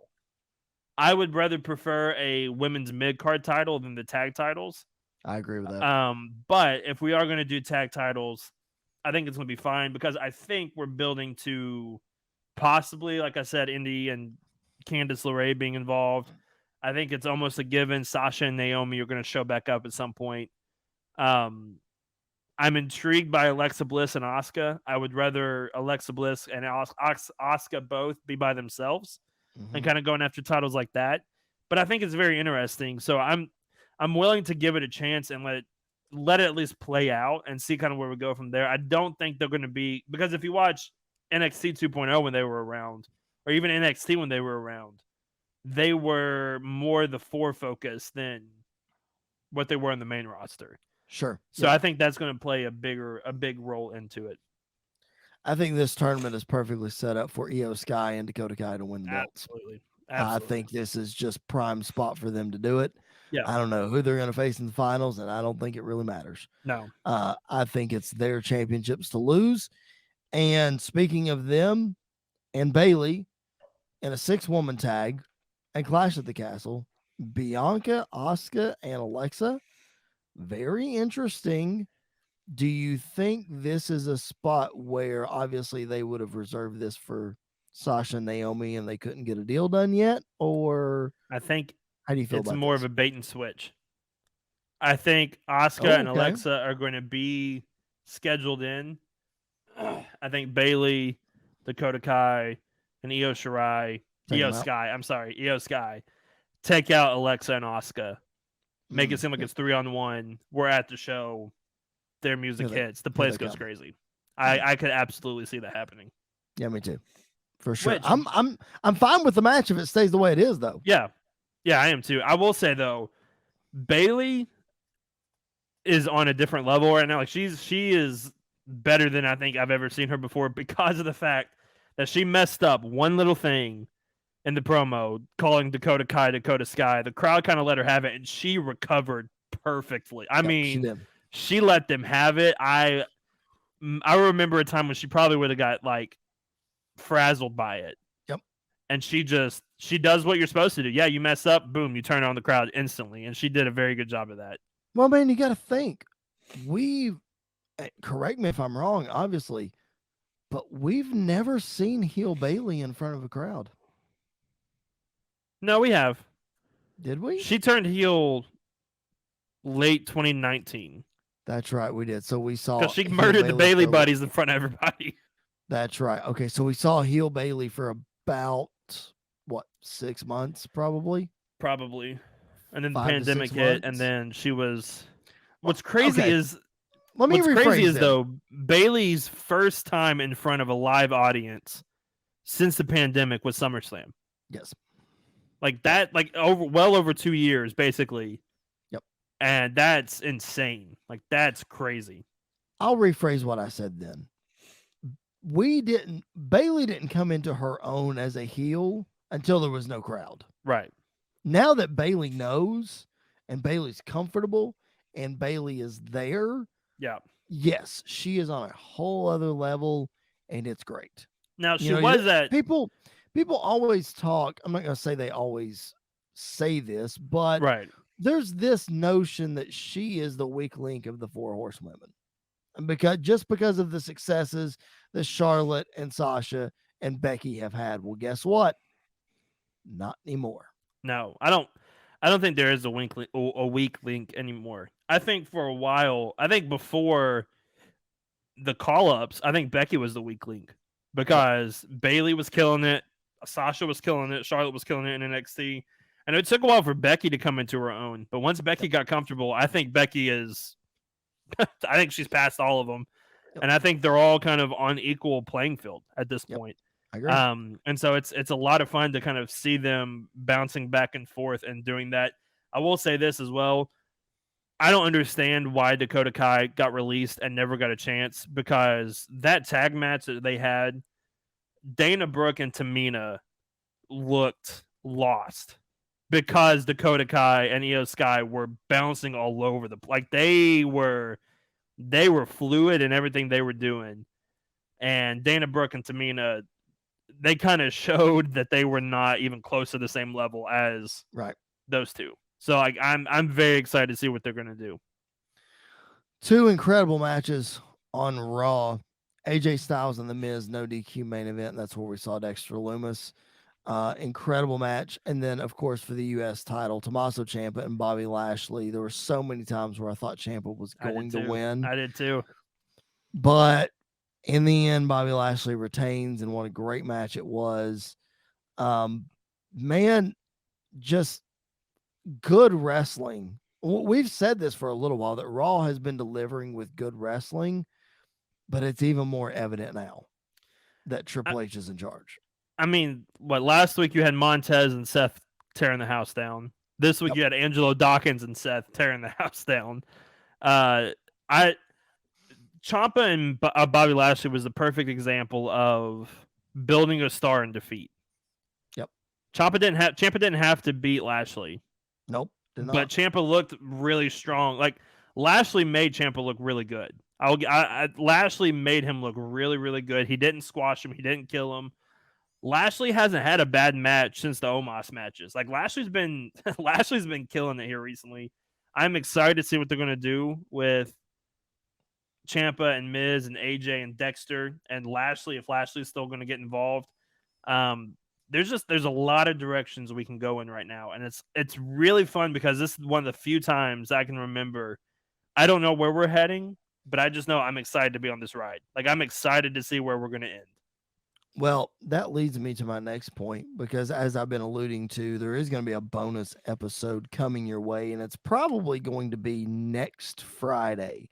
Speaker 2: I would rather prefer a women's mid-card title than the tag titles.
Speaker 1: I agree with that.
Speaker 2: But if we are going to do tag titles, I think it's going to be fine because I think we're building to possibly, like I said, Indy and Candice LeRae being involved. I think it's almost a given. Sasha and Naomi are going to show back up at some point. I'm intrigued by Alexa Bliss and Asuka. I would rather Alexa Bliss and Asuka both be by themselves and kind of going after titles like that. But I think it's very interesting. So I'm willing to give it a chance and let it at least play out and see kind of where we go from there. I don't think they're going to be, because if you watch NXT 2.0 when they were around, or even NXT when they were around, they were more the focus than what they were in the main roster.
Speaker 1: Sure.
Speaker 2: So I think that's going to play a big role into it.
Speaker 1: I think this tournament is perfectly set up for Io Sky and Dakota Kai to win the belts.
Speaker 2: Absolutely.
Speaker 1: I think this is just prime spot for them to do it.
Speaker 2: Yeah.
Speaker 1: I don't know who they're going to face in the finals, and I don't think it really matters.
Speaker 2: No.
Speaker 1: I think it's their championships to lose. And speaking of them and Bailey in a 6-woman tag and Clash at the Castle, Bianca, Asuka, and Alexa, very interesting. Do you think this is a spot where obviously they would have reserved this for Sasha and Naomi and they couldn't get a deal done yet? Or
Speaker 2: I think
Speaker 1: how do you feel
Speaker 2: it's
Speaker 1: about
Speaker 2: more
Speaker 1: this?
Speaker 2: of a bait and switch. I think Asuka and Alexa are going to be scheduled in. I think Bailey, Dakota Kai, and Io Sky take out Alexa and Asuka. Make it seem like it's 3-on-1. We're at the show. Their music hits. The place goes crazy. I could absolutely see that happening.
Speaker 1: Yeah, me too. For sure. I'm fine with the match if it stays the way it is, though.
Speaker 2: Yeah. Yeah, I am too. I will say though, Bailey is on a different level right now. Like she is better than I think I've ever seen her before because of the fact that she messed up one little thing in the promo, calling Dakota Kai Dakota Sky. The crowd kind of let her have it, and she recovered perfectly. I mean, she let them have it. I remember a time when she probably would have got like frazzled by it.
Speaker 1: Yep.
Speaker 2: And she does what you're supposed to do. Yeah, you mess up, boom, you turn on the crowd instantly, and she did a very good job of that.
Speaker 1: Well, man, you got to think. Correct me if I'm wrong, obviously, but we've never seen heel Bailey in front of a crowd.
Speaker 2: No, we have.
Speaker 1: Did we?
Speaker 2: She turned heel late 2019.
Speaker 1: That's right, we did. So we saw
Speaker 2: because she murdered the Bailey buddies in front of everybody.
Speaker 1: That's right. Okay, so we saw heel Bailey for about 6 months, probably.
Speaker 2: And then the pandemic hit, and then she was. What's crazy is
Speaker 1: let me rephrase
Speaker 2: though, Bailey's first time in front of a live audience since the pandemic was SummerSlam.
Speaker 1: Yes.
Speaker 2: Like that, like well over 2 years, basically.
Speaker 1: Yep.
Speaker 2: And that's insane. Like that's crazy.
Speaker 1: I'll rephrase what I said then. Bailey didn't come into her own as a heel until there was no crowd.
Speaker 2: Right.
Speaker 1: Now that Bailey knows and Bailey's comfortable and Bailey is there,
Speaker 2: Yeah.
Speaker 1: yes, she is on a whole other level and it's great.
Speaker 2: Now she was at
Speaker 1: people always talk. I'm not going to say they always say this, but
Speaker 2: right.
Speaker 1: there's this notion that she is the weak link of the four horsewomen. And because of the successes that Charlotte and Sasha and Becky have had. Well, guess what? Not anymore.
Speaker 2: No, I don't think there is a weak link anymore. I think for a while, I think before the call ups, I think Becky was the weak link because Bailey was killing it, Sasha was killing it, Charlotte was killing it in NXT, and it took a while for Becky to come into her own. But once Becky got comfortable, I think Becky is, I think she's past all of them, and I think they're all kind of on equal playing field at this point.
Speaker 1: I agree.
Speaker 2: And so it's a lot of fun to kind of see them bouncing back and forth and doing that. I will say this as well. I don't understand why Dakota Kai got released and never got a chance, because that tag match that they had, Dana Brooke and Tamina looked lost because Dakota Kai and Io Sky were bouncing all over the like they were fluid in everything they were doing. And Dana Brooke and Tamina, they kind of showed that they were not even close to the same level as those two. So like I'm very excited to see what they're going to do.
Speaker 1: Two incredible matches on Raw. AJ Styles and The Miz no DQ main event. That's where we saw Dexter Lumis. Incredible match. And then, of course, for the U.S. title, Tommaso Ciampa and Bobby Lashley. There were so many times where I thought Ciampa was going to win.
Speaker 2: I did too.
Speaker 1: But in the end, Bobby Lashley retains, and what a great match it was. Man, just good wrestling. We've said this for a little while that Raw has been delivering with good wrestling, but it's even more evident now that Triple H is in charge.
Speaker 2: I mean, last week you had Montez and Seth tearing the house down. This week you had Angelo Dawkins and Seth tearing the house down. Ciampa and Bobby Lashley was the perfect example of building a star in defeat.
Speaker 1: Yep.
Speaker 2: Ciampa didn't have to beat Lashley.
Speaker 1: Nope.
Speaker 2: But Ciampa looked really strong. Like Lashley made Ciampa look really good. Lashley made him look really, really good. He didn't squash him. He didn't kill him. Lashley hasn't had a bad match since the Omos matches. Like Lashley's been killing it here recently. I'm excited to see what they're gonna do with Ciampa and Miz and AJ and Dexter and Lashley, if Lashley's still gonna get involved. There's a lot of directions we can go in right now, and it's really fun because this is one of the few times I can remember. I don't know where we're heading, but I just know I'm excited to be on this ride. Like I'm excited to see where we're gonna end.
Speaker 1: Well, that leads me to my next point, because as I've been alluding to, there is going to be a bonus episode coming your way, and it's probably going to be next Friday.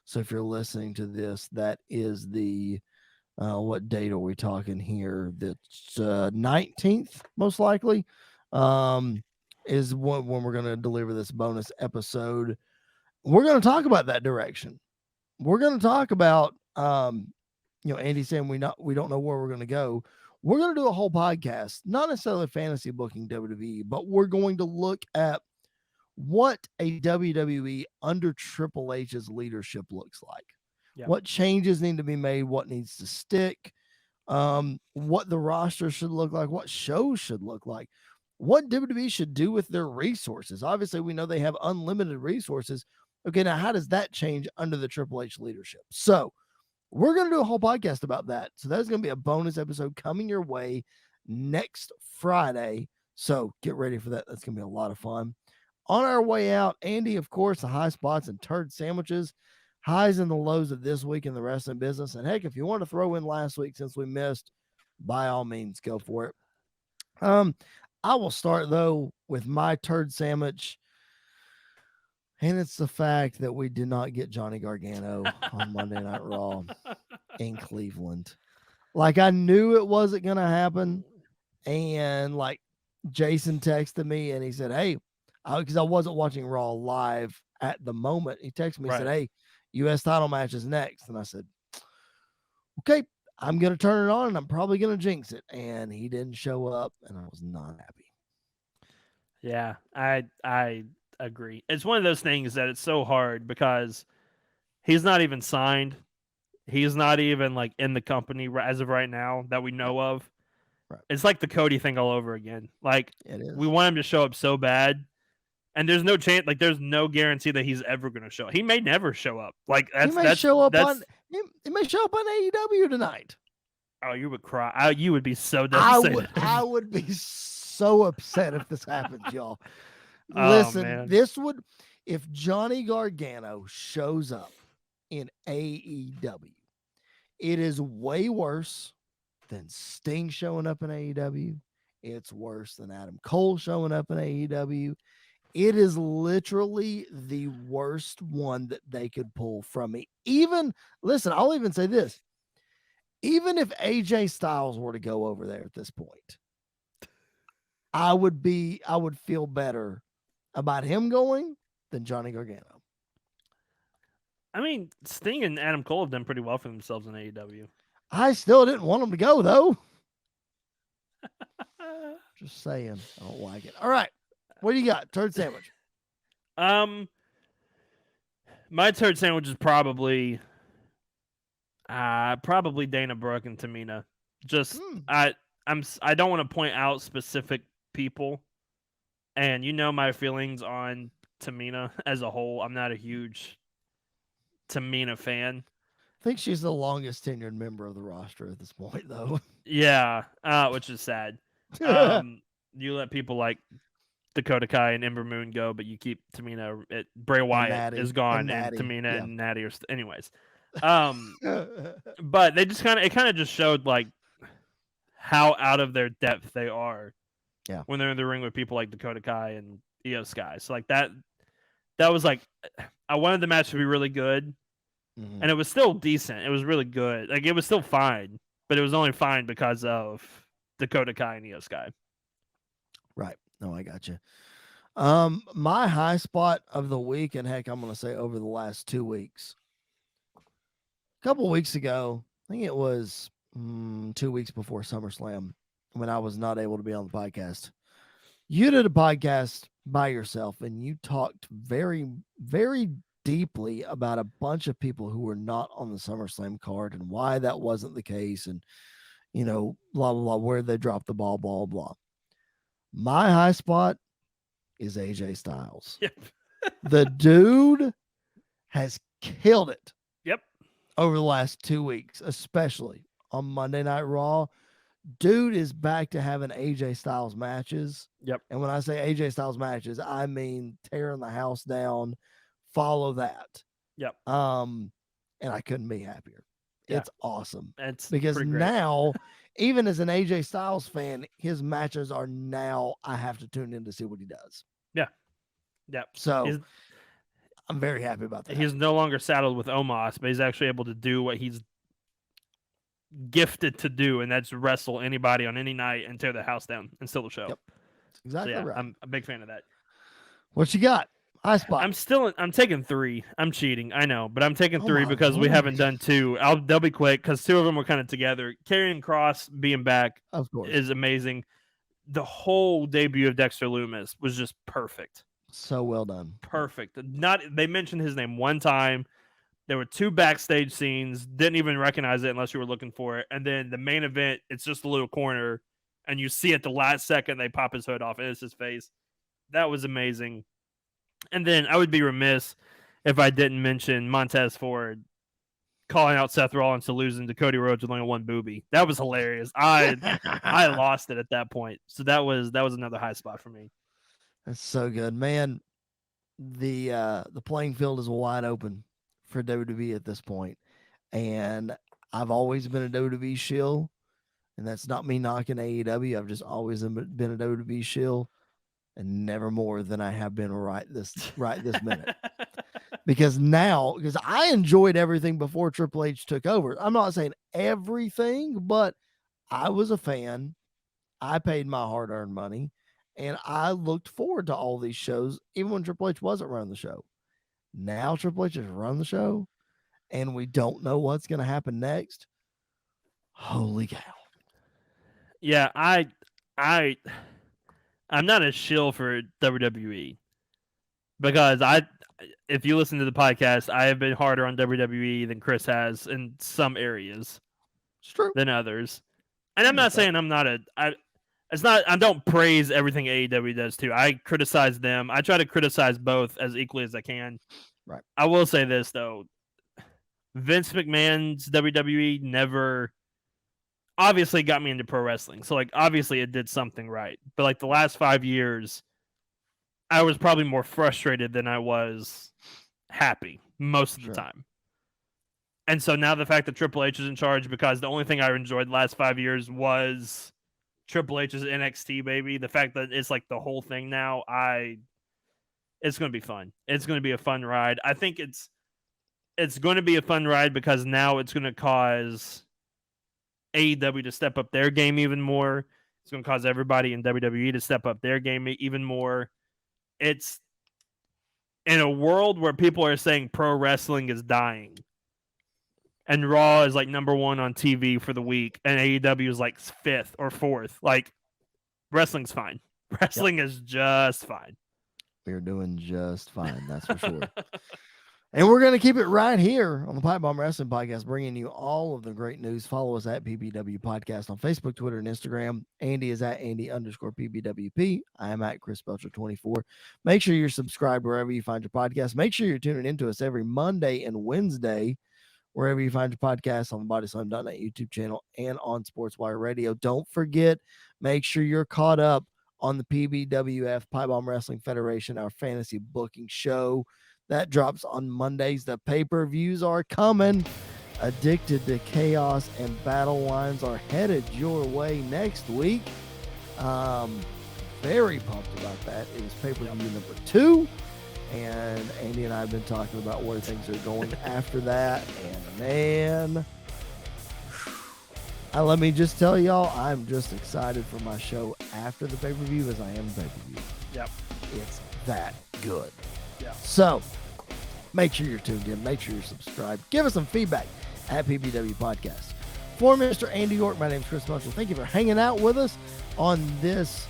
Speaker 1: So if you're listening to this, that is the, what date are we talking here? That's 19th, most likely, is when we're going to deliver this bonus episode. We're going to talk about that direction. We're going to talk about, Andy saying we don't know where we're going to go. We're going to do a whole podcast, not necessarily fantasy booking WWE, but we're going to look at what a WWE under Triple H's leadership looks like. Yeah. What changes need to be made, what needs to stick, what the roster should look like, what shows should look like, what WWE should do with their resources. Obviously, we know they have unlimited resources. Okay, now how does that change under the Triple H leadership? So we're going to do a whole podcast about that. So that's going to be a bonus episode coming your way next Friday. So get ready for that. That's going to be a lot of fun. On our way out, Andy, of course, the high spots and turd sandwiches, highs and the lows of this week in the wrestling business. And heck, if you want to throw in last week since we missed, by all means, go for it. I will start, though, with my turd sandwich. And it's the fact that we did not get Johnny Gargano on Monday Night Raw in Cleveland. Like, I knew it wasn't going to happen. And like, Jason texted me and he said, "Hey," because I wasn't watching Raw live at the moment. He texted me and said,
Speaker 2: Right.
Speaker 1: "Hey, U.S. title match is next." And I said, "Okay, I'm going to turn it on and I'm probably going to jinx it." And he didn't show up and I was not happy.
Speaker 2: Yeah, I agree. It's one of those things that it's so hard because he's not even signed. He's not even like in the company as of right now that we
Speaker 1: Right.
Speaker 2: know of.
Speaker 1: Right.
Speaker 2: It's like the Cody thing all over again. Like
Speaker 1: It
Speaker 2: we
Speaker 1: is.
Speaker 2: want him to show up so bad, and there's no chance. Like there's no guarantee that he's ever going to show up. He may never show up. Like
Speaker 1: He
Speaker 2: that's
Speaker 1: may
Speaker 2: that's
Speaker 1: show up on
Speaker 2: that's.
Speaker 1: he may show up on AEW tonight.
Speaker 2: Oh, you would cry. You would be so devastated.
Speaker 1: I would be so upset if this happens, y'all.
Speaker 2: Oh
Speaker 1: Listen,
Speaker 2: man.
Speaker 1: this would, if Johnny Gargano shows up in AEW, it is way worse than Sting showing up in AEW. It's worse than Adam Cole showing up in AEW. It is literally the worst one that they could pull from me. Even, listen, I'll even say this. Even if AJ Styles were to go over there at this point, I would feel better about him going than Johnny Gargano.
Speaker 2: I mean, Sting and Adam Cole have done pretty well for themselves in AEW.
Speaker 1: I still didn't want him to go though. Just saying, I don't like it. All right, what do you got? Turd sandwich.
Speaker 2: My turd sandwich is probably Dana Brooke and Tamina. Just I don't want to point out specific people, and you know my feelings on Tamina as a whole. I'm not a huge Tamina fan.
Speaker 1: I think she's the longest tenured member of the roster at this point, though.
Speaker 2: Yeah, which is sad. You let people like Dakota Kai and Ember Moon go, but you keep Tamina. Bray Wyatt is gone, and Tamina
Speaker 1: yeah.
Speaker 2: and Natty are. Anyways, but they just kind of just showed like how out of their depth they are.
Speaker 1: Yeah.
Speaker 2: When they're in the ring with people like Dakota Kai and Io Sky, so like that was like I wanted the match to be really good, and it was still decent. It was really good. Like it was still fine, but it was only fine because of Dakota Kai and Io Sky.
Speaker 1: Right. No, I got you. My high spot of the week, and heck, I'm going to say over the last 2 weeks. A couple weeks ago, I think it was 2 weeks before SummerSlam, when I was not able to be on the podcast. You did a podcast by yourself, and you talked very, very deeply about a bunch of people who were not on the SummerSlam card and why that wasn't the case, and blah blah blah, where they dropped the ball, blah blah. My high spot is AJ Styles.
Speaker 2: Yep.
Speaker 1: The dude has killed it.
Speaker 2: Yep.
Speaker 1: Over the last 2 weeks, especially on Monday Night Raw. Dude is back to having AJ Styles matches.
Speaker 2: Yep.
Speaker 1: And when I say AJ Styles matches, I mean tearing the house down. Follow that.
Speaker 2: Yep.
Speaker 1: And I couldn't be happier.
Speaker 2: Yeah.
Speaker 1: It's awesome.
Speaker 2: It's
Speaker 1: because now, even as an AJ Styles fan, his matches are now, I have to tune in to see what he does.
Speaker 2: Yeah. Yeah.
Speaker 1: So I'm very happy about that.
Speaker 2: He's no longer saddled with Omos, but he's actually able to do what he's gifted to do, and that's wrestle anybody on any night and tear the house down and steal the show.
Speaker 1: Yep. That's exactly right.
Speaker 2: I'm a big fan of that.
Speaker 1: What you got? High spot.
Speaker 2: I'm taking 3. I'm cheating, I know, but I'm taking 3 because we haven't done 2. They'll be quick because 2 of them were kind of together. Karrion Kross being back,
Speaker 1: of course,
Speaker 2: is amazing. The whole debut of Dexter Lumis was just perfect.
Speaker 1: So well done.
Speaker 2: Perfect. They mentioned his name one time. There were 2 backstage scenes. Didn't even recognize it unless you were looking for it. And then the main event, it's just a little corner, and you see at the last second they pop his hood off, and it's his face. That was amazing. And then I would be remiss if I didn't mention Montez Ford calling out Seth Rollins to losing to Cody Rhodes with only 1 boobie. That was hilarious. I lost it at that point. So that was another high spot for me.
Speaker 1: That's so good, man. The playing field is wide open for WWE at this point, and I've always been a WWE shill, and that's not me knocking AEW. I've just always been a WWE shill, and never more than I have been right this minute. Because I enjoyed everything before Triple H took over. I'm not saying everything, but I was a fan. I paid my hard-earned money, and I looked forward to all these shows, even when Triple H wasn't running the show. Now Triple H has run the show, and we don't know what's going to happen next. Holy cow!
Speaker 2: Yeah, I'm not a shill for WWE because if you listen to the podcast, I have been harder on WWE than Chris has in some areas.
Speaker 1: It's true.
Speaker 2: Than others, and I'm not saying I'm not I don't praise everything AEW does too. I criticize them. I try to criticize both as equally as I can.
Speaker 1: Right.
Speaker 2: I will say this though. Vince McMahon's WWE never obviously got me into pro wrestling. So like obviously it did something right. But like the last 5 years, I was probably more frustrated than I was happy most of the time. And so now the fact that Triple H is in charge, because the only thing I enjoyed the last 5 years was Triple H's NXT, baby. The fact that it's like the whole thing now, it's going to be fun. It's going to be a fun ride. I think it's going to be a fun ride because now it's going to cause AEW to step up their game even more. It's going to cause everybody in WWE to step up their game even more. It's in a world where people are saying pro wrestling is dying and Raw is like number 1 on TV for the week and AEW is like 5th or 4th. Like wrestling's fine. Wrestling is just fine.
Speaker 1: We're doing just fine. That's for sure. And we're going to keep it right here on the Pipe Bomb Wrestling Podcast, bringing you all of the great news. Follow us at PBW Podcast on Facebook, Twitter, and Instagram. Andy is at Andy_PBWP. I am at Chris Belcher 24. Make sure you're subscribed wherever you find your podcast. Make sure you're tuning into us every Monday and Wednesday, wherever you find your podcast, on the BodySlam.net YouTube channel and on SportsWire Radio. Don't forget, make sure you're caught up on the PBWF, Pipe Bomb Wrestling Federation, our fantasy booking show. That drops on Mondays. The pay-per-views are coming. Addicted to Chaos and Battle Lines are headed your way next week. Very pumped about that. It is pay-per-view number 2. And Andy and I have been talking about where things are going after that. And man, let me just tell y'all, I'm just excited for my show after the pay-per-view as I am the pay-per-view.
Speaker 2: Yep.
Speaker 1: It's that good.
Speaker 2: Yeah.
Speaker 1: So make sure you're tuned in. Make sure you're subscribed. Give us some feedback at PBW Podcast. For Mr. Andy York, my name is Chris Munchell. Thank you for hanging out with us on this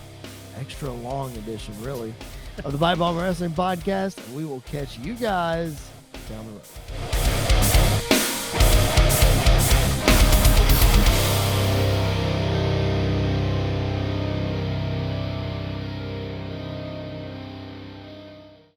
Speaker 1: extra long edition, really, of the Pipe Bomb Wrestling Podcast. And we will catch you guys down the road.